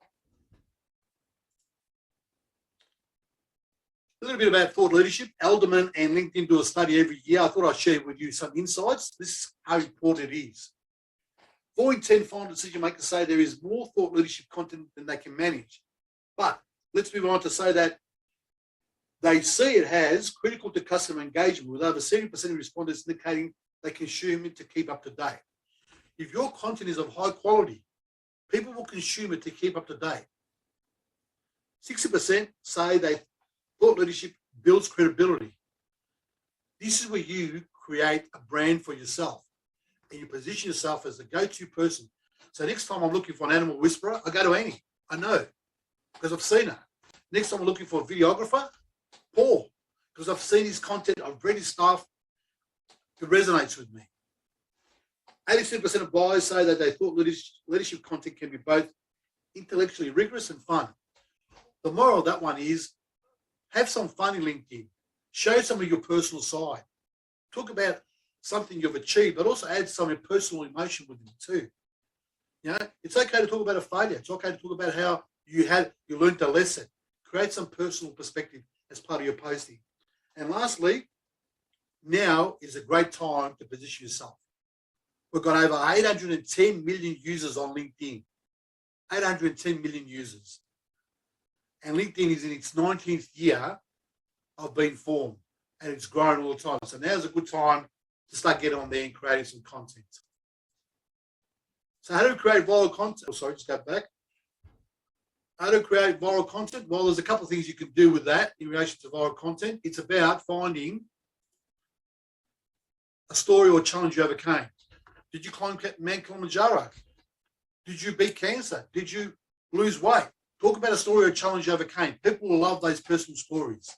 A little bit about thought leadership. Elderman and LinkedIn do a study every year. I thought I'd share with you some insights. This is how important it is. 4 in 10 final decision makers say there is more thought leadership content than they can manage. But let's move on to say that they see it as critical to customer engagement, with over 70% of respondents indicating they consume it to keep up to date. If your content is of high quality, people will consume it to keep up to date. 60% say they thought leadership builds credibility. This is where you create a brand for yourself and you position yourself as the go-to person. So next time I'm looking for an animal whisperer, I go to Annie. I know because I've seen her. Next time I'm looking for a videographer, Paul, because I've seen his content, I've read his stuff, it resonates with me. 87% of buyers say that they thought leadership content can be both intellectually rigorous and fun. The moral of that one is have some fun in LinkedIn. Show some of your personal side. Talk about something you've achieved, but also add some personal emotion with it too. You know, it's okay to talk about a failure. It's okay to talk about how you learned a lesson. Create some personal perspective as part of your posting. And lastly, now is a great time to position yourself. We've got over 810 million users on LinkedIn. 810 million users. And LinkedIn is in its 19th year of being formed, and it's growing all the time. So now's a good time to start getting on there and creating some content. So how do we create viral content? Oh, sorry, just go back. How to create viral content? Well, there's a couple of things you can do with that in relation to viral content. It's about finding a story or challenge you overcame. Did you climb Mount Kilimanjaro? Did you beat cancer? Did you lose weight? Talk about a story or challenge you overcame. People will love those personal stories.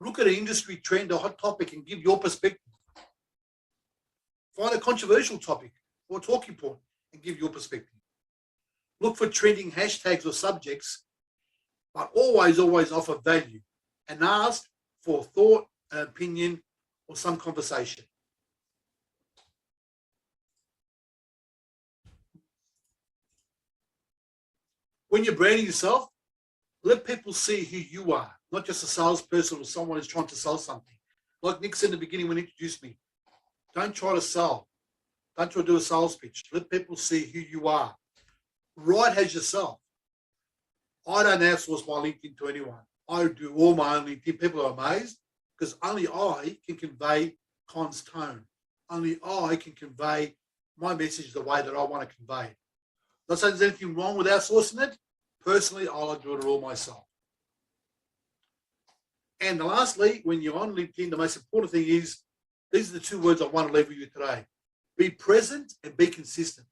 Look at an industry trend, a hot topic, and give your perspective. Find a controversial topic or talking point and give your perspective. Look for trending hashtags or subjects, but always offer value and ask for thought, an opinion, or some conversation. When you're branding yourself, let people see who you are, not just a salesperson or someone who's trying to sell something. Like Nick said in the beginning when he introduced me, don't try to sell. Don't try to do a sales pitch. Let people see who you are. Write as yourself. I don't outsource my LinkedIn to anyone. I do all my own LinkedIn. People are amazed because only I can convey Con's tone. Only I can convey my message the way that I want to convey it. Not saying there's anything wrong with outsourcing it. Personally, I like doing it all myself. And lastly, when you're on LinkedIn, the most important thing is, these are the 2 words I want to leave with you today. Be present and be consistent.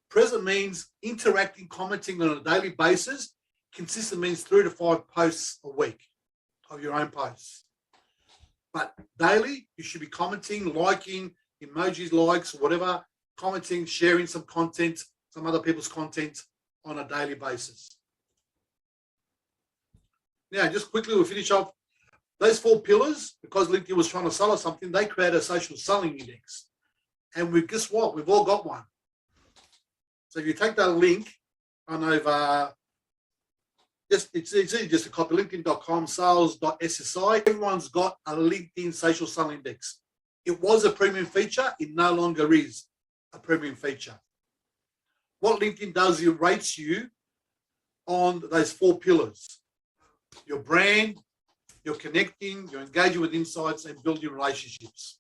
Present means interacting, commenting on a daily basis, consistent means 3 to 5 posts a week of your own posts. But daily, you should be commenting, liking, emojis, likes, whatever, commenting, sharing some content, some other people's content on a daily basis. Now, just quickly, we'll finish off. Those 4 pillars, because LinkedIn was trying to sell us something, they created a social selling index. And guess what? We've all got one. So if you take that link on over, it's easy just to copy linkedin.com, sales.ssi. Everyone's got a LinkedIn social selling index. It was a premium feature. It no longer is a premium feature. What LinkedIn does, it rates you on those 4 pillars. Your brand, you're connecting, you're engaging with insights and building relationships.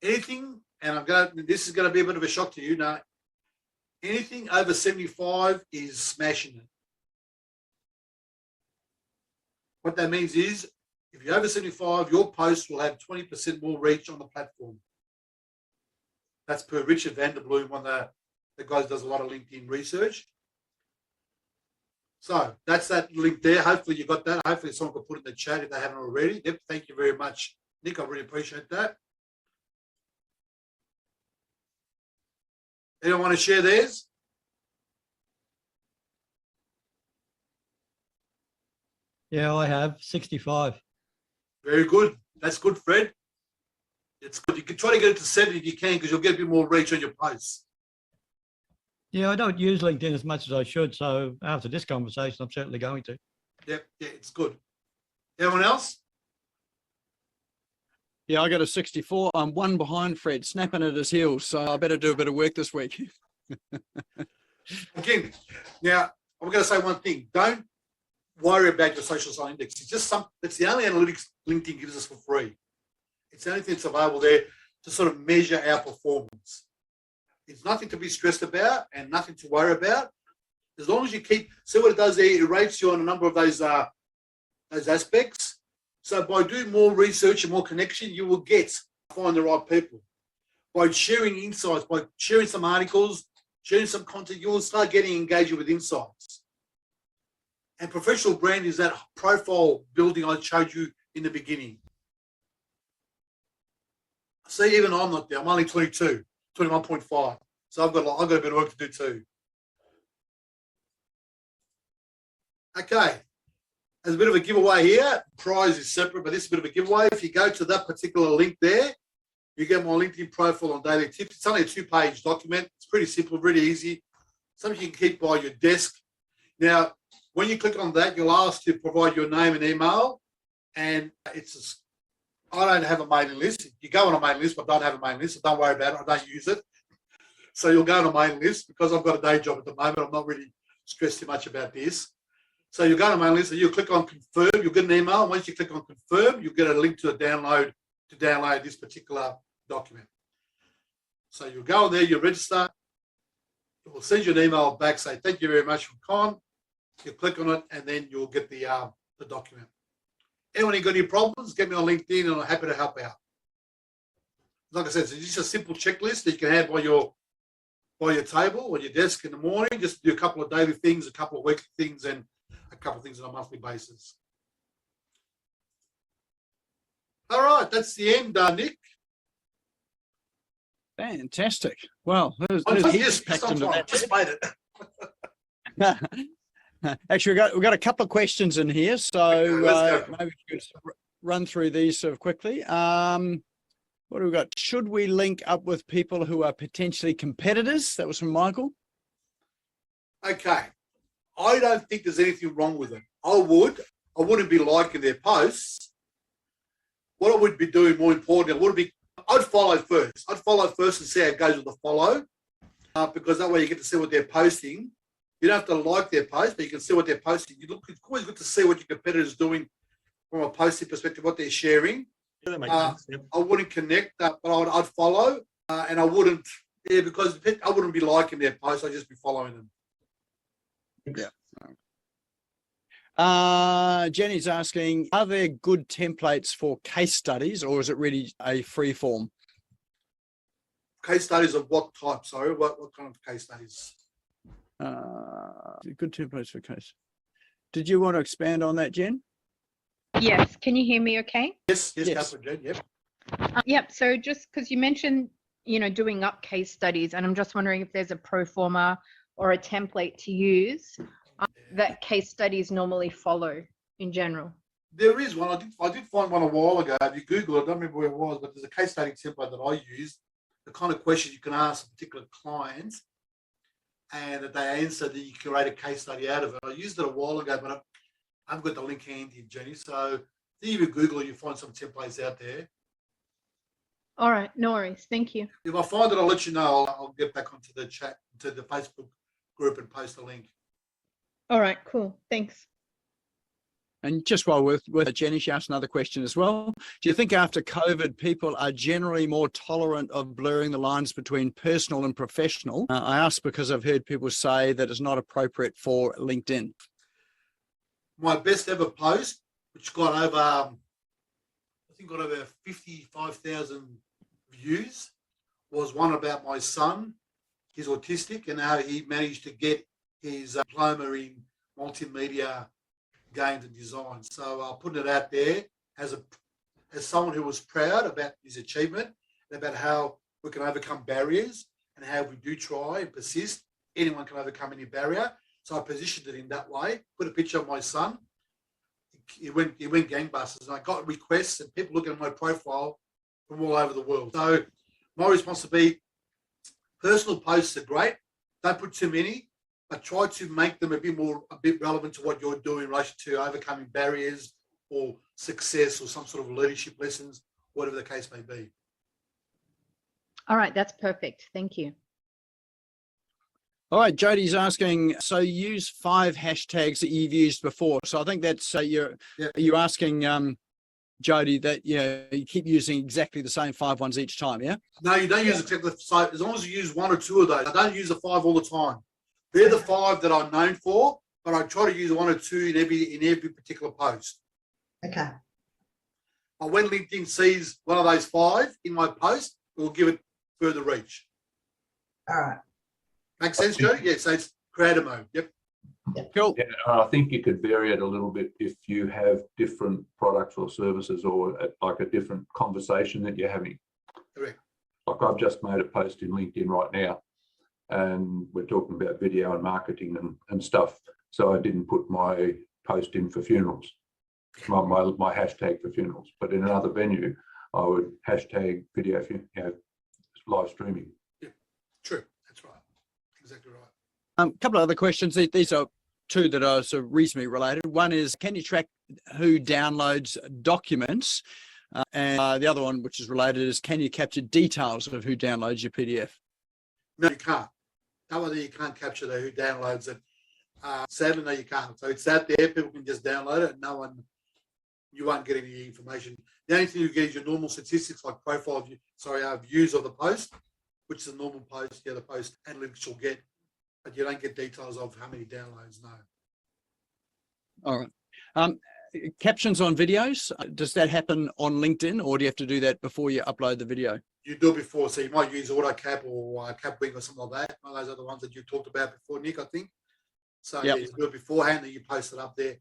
Anything, and this is going to be a bit of a shock to you now, anything over 75 is smashing it. What that means is, if you're over 75, your posts will have 20% more reach on the platform. That's per Richard Vanderbloom, one of the guys who does a lot of LinkedIn research. So that's that link there. Hopefully you got that. Hopefully someone could put it in the chat if they haven't already. Yep, thank you very much, Nick. I really appreciate that. Anyone want to share theirs? Yeah, I have 65. Very good. That's good, Fred. It's good. You can try to get it to 70 if you can, because you'll get a bit more reach on your posts. Yeah, I don't use LinkedIn as much as I should. So after this conversation, I'm certainly going to. Yep, yeah, it's good. Anyone else? Yeah, I got a 64. I'm 1 behind Fred, snapping at his heels. So I better do a bit of work this week. Again, now I'm going to say one thing. Don't worry about your social selling index. It's just it's the only analytics LinkedIn gives us for free. It's the only thing that's available there to sort of measure our performance. It's nothing to be stressed about and nothing to worry about. As long as you see what it does there, it rates you on a number of those aspects. So by doing more research and more connection, you will find the right people. By sharing insights, by sharing some articles, sharing some content, you will start getting engaged with insights. And professional brand is that profile building I showed you in the beginning. See, even I'm not there. I'm only 22. 21.5. So I've got a bit of work to do too. Okay. There's a bit of a giveaway here. Prize is separate, but this is a bit of a giveaway. If you go to that particular link there, you get my LinkedIn profile on daily tips. It's only a 2-page document. It's pretty simple, really easy. Something you can keep by your desk. Now, when you click on that, you'll ask to provide your name and email. And I don't have a mailing list. You go on a mailing list, but don't have a mailing list, so don't worry about it. I don't use it. So you'll go on a mailing list because I've got a day job at the moment. I'm not really stressed too much about this. So you'll go on a mailing list and you'll click on confirm. You'll get an email. Once you click on confirm, you'll get a link to a download to download this particular document. So you'll go on there, you register. It will send you an email back, say, thank you very much from Con. You click on it and then you'll get the document. Anyone got any problems, get me on LinkedIn and I'm happy to help out. Like I said, it's just a simple checklist that you can have by your table, on your desk in the morning, just do a couple of daily things, a couple of weekly things, and a couple of things on a monthly basis. All right, that's the end, Nick. Fantastic. Well, there's yes, packed into I that. just made it. Actually, we've got a couple of questions in here, so maybe we could run through these sort of quickly. What do we got? Should we link up with people who are potentially competitors? That was from Michael. Okay. I don't think there's anything wrong with it. I wouldn't be liking their posts. What I would be doing, more importantly, I'd follow first. I'd follow first and see how it goes with the follow, because that way you get to see what they're posting. You don't have to like their post, but you can see what they're posting. It's always good to see what your competitors are doing from a posting perspective, what they're sharing. Yeah, that makes sense. Yep. I wouldn't connect, but I'd follow, and I wouldn't, because I wouldn't be liking their posts. I'd just be following them. Yeah. Jenny's asking, are there good templates for case studies, or is it really a free form? Case studies of what type? Sorry, what kind of case studies? Good templates for case. Did you want to expand on that, Jen? Yes. Can you hear me okay? Yes, Yes. Catherine, Jen, yep. Yep. So just because you mentioned, doing up case studies, and I'm just wondering if there's a pro forma or a template to use that case studies normally follow in general. There is one. I did find one a while ago. If you Google it, I don't remember where it was, but there's a case study template that I use. The kind of questions you can ask a particular client and that they answer, that you create a case study out of it. I used it a while ago, but I haven't got the link handy, Jenny. So if you Google it, you find some templates out there. All right. No worries. Thank you. If I find it, I'll let you know. I'll get back onto the chat, to the Facebook group and post a link. All right. Cool. Thanks. And just while we're with Jenny, she asked another question as well. Do you think after COVID, people are generally more tolerant of blurring the lines between personal and professional? I ask because I've heard people say that it's not appropriate for LinkedIn. My best ever post, which got over, 55,000 views, was one about my son. He's autistic and how he managed to get his diploma in multimedia games and design. So I'll put it out there as someone who was proud about his achievement and about how we can overcome barriers, and how we do try and persist, anyone can overcome any barrier. So I positioned it in that way, put a picture of my son. It went gangbusters, and I got requests and people looking at my profile from all over the world. So my responsibility, personal posts are great. Don't put too many, but try to make them a bit relevant to what you're doing in relation to overcoming barriers or success or some sort of leadership lessons, whatever the case may be. All right. That's perfect. Thank you. All right, Jody's asking, so use 5 hashtags that you've used before. So I think that's you're asking Jody that you keep using exactly the same 5 ones each time, yeah? No, you don't use exactly. So as long as you use 1 or 2 of those, I don't use the 5 all the time. They're the 5 that I'm known for, but I try to use 1 or 2 in every particular post. Okay. But when LinkedIn sees one of those 5 in my post, it will give it further reach. All right. Make sense, Jody? Yeah, so it's creator mode. Yep. Cool. Yeah, I think you could vary it a little bit if you have different products or services, or like a different conversation that you're having. Correct. Like I've just made a post in LinkedIn right now, and we're talking about video and marketing and stuff. So I didn't put my post in for funerals, my hashtag for funerals. But in another venue, I would hashtag video, live streaming. Yeah, true. That's right. Exactly right. A couple of other questions. These are 2 that are sort of reasonably related. One is, can you track who downloads documents? And the other one, which is related, is, can you capture details of who downloads your PDF? No, you can't. No one, you can't capture who downloads it. Sadly, no, you can't. So it's out there. People can just download it. And you won't get any information. The only thing you get is your normal statistics, like views of the post, which is a normal post. The post analytics you'll get, but you don't get details of how many downloads. No. All right. Captions on videos, does that happen on LinkedIn, or do you have to do that before you upload the video? You do it before, so you might use AutoCap or Capwing or something like that. One of those other ones that you talked about before, Nick, I think. So yep. You do it beforehand, and you post it up there.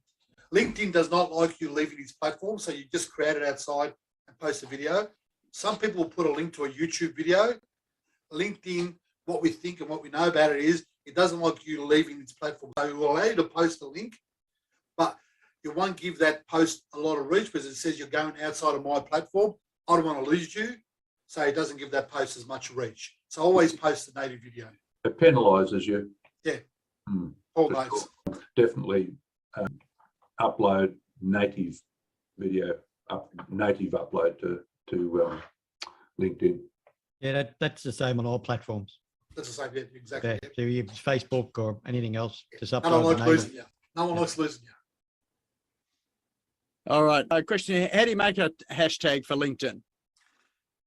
LinkedIn does not like you leaving its platform, so you just create it outside and post a video. Some people will put a link to a YouTube video. LinkedIn, what we think and what we know about it is, it doesn't like you leaving its platform. So it will allow you to post a link, but it won't give that post a lot of reach because it says you're going outside of my platform. I don't want to lose you, so it doesn't give that post as much reach. So always post the native video. It penalises you. Yeah. All those. Definitely upload native video, native upload to LinkedIn. Yeah, that's the same on all platforms. That's the same, yeah, exactly. Yeah, Yeah. so you use Facebook or anything else, just upload. No one likes losing you. No one likes losing you. All right. Question here. How do you make a hashtag for LinkedIn?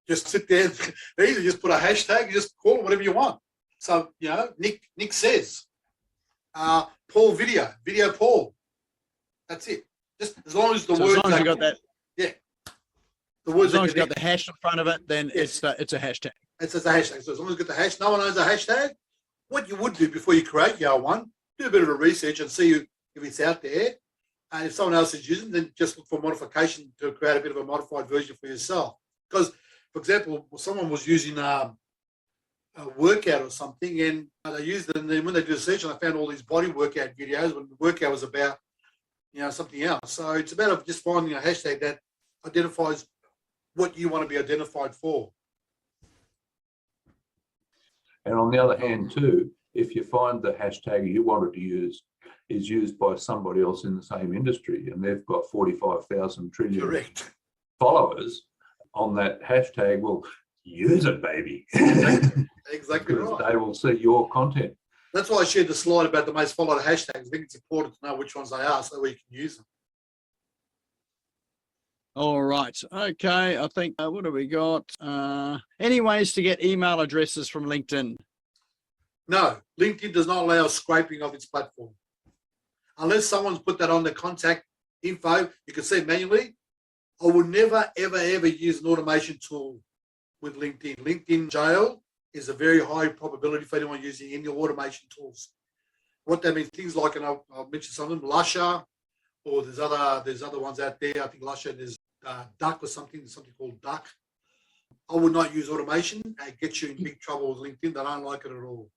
Just sit there. Easy. Just put a hashtag. You just call it whatever you want. So Nick says, Paul video Paul. That's it. Just as long as the words. As long as you got that. Yeah. The words. As long as you got the hash in front of it, then yes. it's a hashtag. It's a hashtag. So as long as you get the hash, no one knows a hashtag. what you would do before you create your one, do a bit of a research and see if it's out there. And if someone else is using it, then just look for modification to create a bit of a modified version for yourself. Because, for example, someone was using a workout or something, and they used it, and then when they do a search, and they found all these body workout videos when the workout was about, something else. So it's about just finding a hashtag that identifies what you want to be identified for. And on the other hand, too, if you find the hashtag you wanted to use is used by somebody else in the same industry, and they've got 45,000 trillion Correct. followers on that hashtag, well, use it, baby. Exactly Because right. they will see your content. That's why I shared the slide about the most followed hashtags. I think it's important to know which ones they are so we can use them. All right. Okay. I think, what do we got? Any ways to get email addresses from LinkedIn? No, LinkedIn does not allow scraping of its platform. Unless someone's put that on the contact info, you can see it manually. I would never, ever, ever use an automation tool with LinkedIn. LinkedIn jail is a very high probability for anyone using any automation tools. What that means, things like, and I'll mention some of them, Lusher, or there's other ones out there. I think Lusher, there's Duck or something called Duck. I would not use automation. It gets you in big trouble with LinkedIn. They don't like it at all.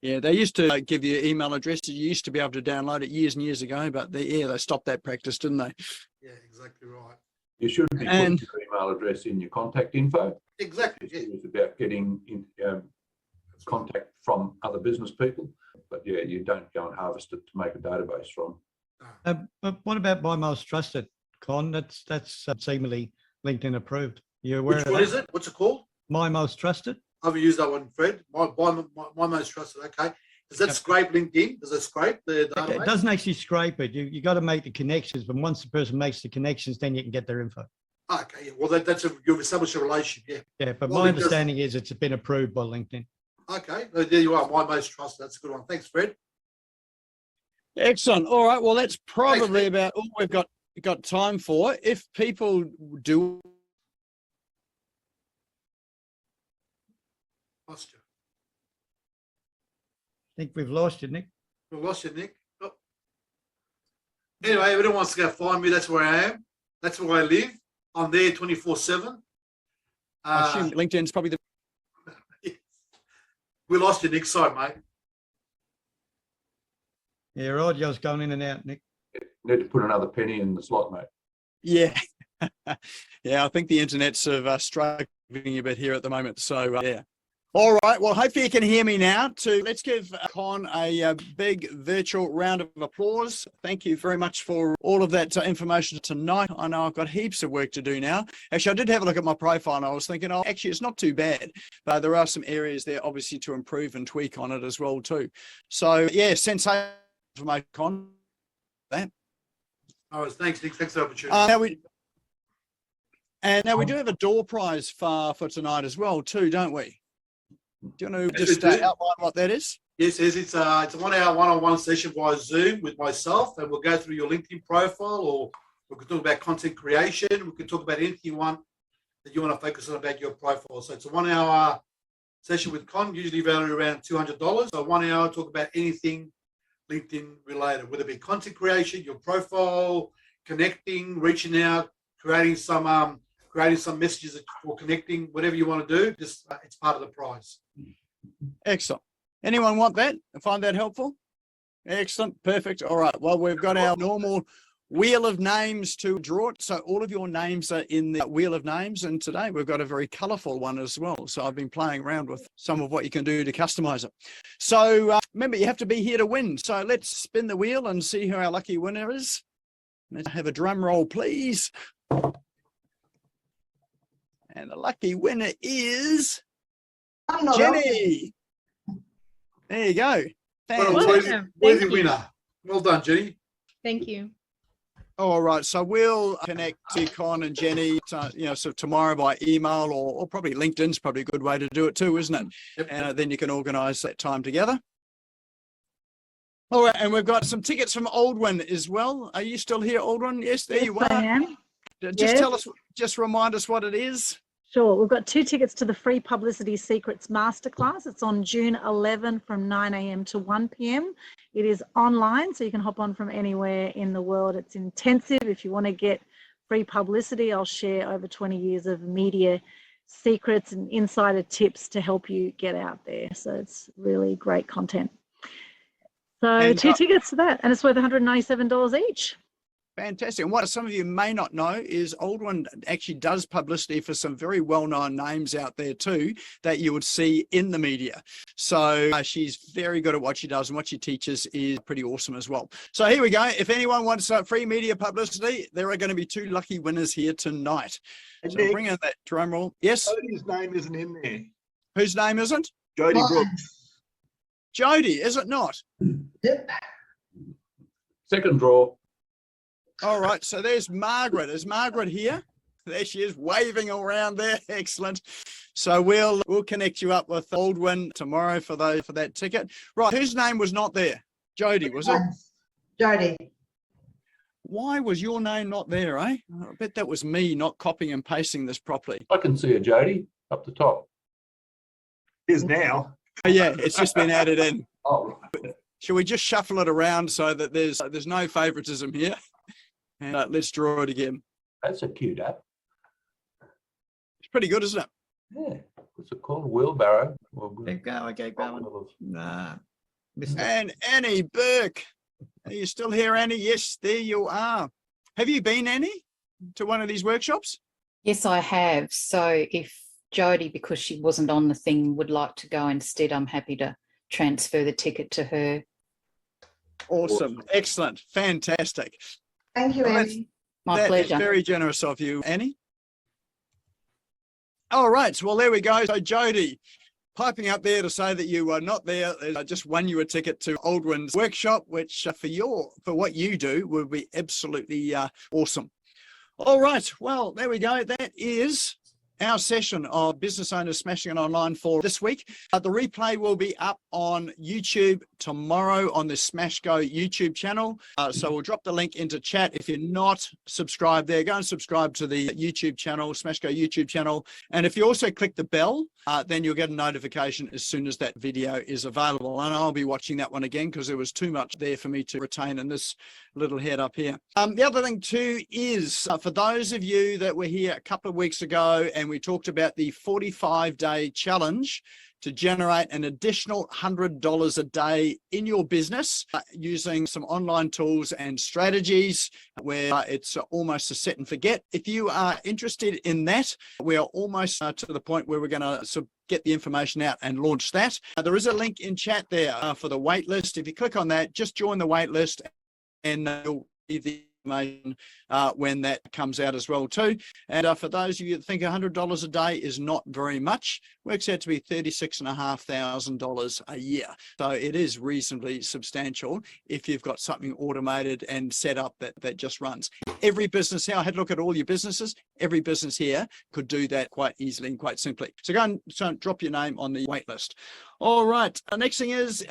Yeah, they used to give you email addresses. You used to be able to download it years and years ago, but they stopped that practice, didn't they? Yeah, exactly right. You should be putting your email address in your contact info. Exactly. Yeah. It's about getting contact from other business people. But yeah, you don't go and harvest it to make a database from. But what about My Most Trusted, Con? That's seemingly LinkedIn approved. You aware Which of one that? is it? What's it called? My Most Trusted? I haven't used that one, Fred. My most trusted. Okay. Does that scrape LinkedIn? Does it scrape the database? It doesn't actually scrape it. You got to make the connections, but once the person makes the connections, then you can get their info. Okay. Yeah. Well, you've established a relationship. Yeah. Yeah, but Well, my understanding is it's been approved by LinkedIn. Okay. Well, there you are. My most trusted. That's a good one. Thanks, Fred. Excellent. All right. Well, that's probably Fred. about all we've got time for. If people do. Lost you. I think we've lost you, Nick. We lost you, Nick. Oh. Anyway, if anyone wants to go find me, that's where I am. That's where I live. I'm there 24/7. I assume LinkedIn's probably the. We lost you, Nick. Sorry, mate. Yeah, audio's going in and out, Nick. Need to put another penny in the slot, mate. Yeah. Yeah, I think the internet's struggling a bit here at the moment. So, yeah. All right. Well, hopefully you can hear me now. Let's give Con a big virtual round of applause. Thank you very much for all of that information tonight. I know I've got heaps of work to do now. Actually, I did have a look at my profile and I was thinking, actually, it's not too bad. But there are some areas there, obviously, to improve and tweak on it as well, too. So, yeah, sensational information, Con. That. All right. Thanks, Nick. Thanks for the opportunity. Now we do have a door prize for tonight as well, too, don't we? Do you want to Yes, just outline what that is? Yes, it's a 1 hour one-on-one session via Zoom with myself, and we'll go through your LinkedIn profile, or we can talk about content creation. We can talk about anything you want to focus on about your profile. So it's a 1 hour session with Con, usually valued around $200. So 1 hour, talk about anything LinkedIn related, whether it be content creation, your profile, connecting, reaching out, creating some messages for connecting, whatever you want to do. Just it's part of the prize. Excellent. Anyone want that? Find that helpful? Excellent. Perfect. All right. Well, we've got our normal wheel of names to draw it. So all of your names are in the wheel of names. And today we've got a very colorful one as well. So I've been playing around with some of what you can do to customize it. So remember, you have to be here to win. So let's spin the wheel and see who our lucky winner is. Let's have a drum roll, please. And the lucky winner is Jenny. There you go. Worthy winner. Well done, Jenny. Thank you. All right. So we'll connect to Con and Jenny, so tomorrow by email or probably LinkedIn's probably a good way to do it too, isn't it? Yep. And then you can organise that time together. All right. And we've got some tickets from Aldwin as well. Are you still here, Aldwin? Yes, there you are. I am. Just tell us, just remind us what it is. Sure. We've got 2 tickets to the free Publicity Secrets Masterclass. It's on June 11 from 9 a.m. to 1 p.m. It is online, so you can hop on from anywhere in the world. It's intensive. If you want to get free publicity, I'll share over 20 years of media secrets and insider tips to help you get out there. So it's really great content. So And, 2 tickets to that, and it's worth $197 each. Fantastic. And what some of you may not know is Aldwin actually does publicity for some very well-known names out there too that you would see in the media. So she's very good at what she does, and what she teaches is pretty awesome as well. So here we go. If anyone wants free media publicity, there are going to be 2 lucky winners here tonight. And So Nick, bring in that drum roll. Yes. Cody's name isn't in there. Whose name isn't? Jody Mine. Brooks. Jody, is it not? Yep. Second draw. All right, so there's Margaret. Is Margaret here? There she is, waving around there. Excellent. So we'll connect you up with Aldwin tomorrow for that ticket. Right, whose name was not there? Jody, was it? Jody. Why was your name not there, eh? I bet that was me not copying and pasting this properly. I can see a Jody up the top. Is now. Oh, yeah, it's just been added in. Oh, right. Shall we just shuffle it around so that there's no favoritism here? And let's draw it again. That's a cute app. It's pretty good, isn't it? Yeah. What's it called? Wheelbarrow. Keep going, keep going. Nah. Missed it. And Annie Burke. Are you still here, Annie? Yes, there you are. Have you been, Annie, to one of these workshops? Yes, I have. So if Jody, because she wasn't on the thing, would like to go instead, I'm happy to transfer the ticket to her. Awesome. Excellent. Fantastic. Thank you, Well, Annie. My That is pleasure. very generous of you, Annie. All right. Well, there we go. So Jody, piping up there to say that you were not there. I just won you a ticket to Aldwin's workshop, which for what you do would be absolutely awesome. All right. Well, there we go. That is our session of Business Owners Smashing It Online for this week. The replay will be up on YouTube tomorrow on the Smash Go YouTube channel. So we'll drop the link into chat. If you're not subscribed there, go and subscribe to the YouTube channel, Smash Go YouTube channel. And if you also click the bell, then you'll get a notification as soon as that video is available. And I'll be watching that one again because there was too much there for me to retain in this little head up here. The other thing too is for those of you that were here a couple of weeks ago and we talked about the 45-day challenge to generate an additional $100 a day in your business using some online tools and strategies where it's almost a set and forget. If you are interested in that, we are almost to the point where we're going to get the information out and launch that. There is a link in chat there for the wait list. If you click on that, just join the wait list and you'll see the information when that comes out as well too. And for those of you that think $100 a day is not very much, works out to be $36,500 a year. So it is reasonably substantial if you've got something automated and set up that just runs. Every business here, I had a look at all your businesses, every business here could do that quite easily and quite simply. So go and drop your name on the wait list. All right, the next thing is,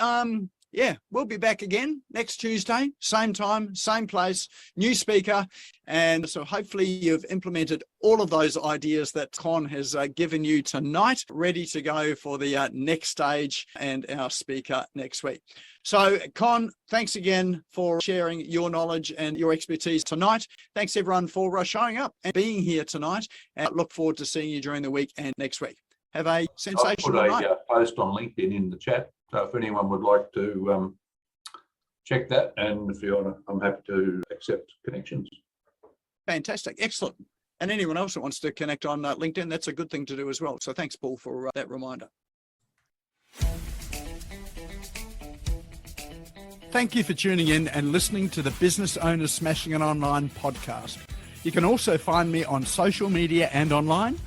we'll be back again next Tuesday, same time, same place, new speaker. And so hopefully you've implemented all of those ideas that Con has given you tonight, ready to go for the next stage and our speaker next week. So Con, thanks again for sharing your knowledge and your expertise tonight. Thanks everyone for showing up and being here tonight. And I look forward to seeing you during the week and next week. Have a sensational night. I'll put a post on LinkedIn in the chat. So if anyone would like to check that, and if you want to, I'm happy to accept connections. Fantastic. Excellent. And anyone else that wants to connect on LinkedIn, that's a good thing to do as well. So thanks, Paul, for that reminder. Thank you for tuning in and listening to the Business Owners Smashing It Online podcast. You can also find me on social media and online.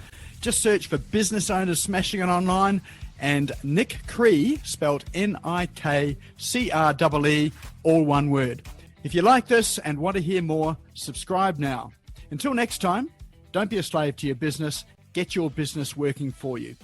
Just search for Business Owners Smashing It Online and Nick Cree, spelled Nikree, all one word. If you like this and want to hear more, subscribe now. Until next time, don't be a slave to your business. Get your business working for you.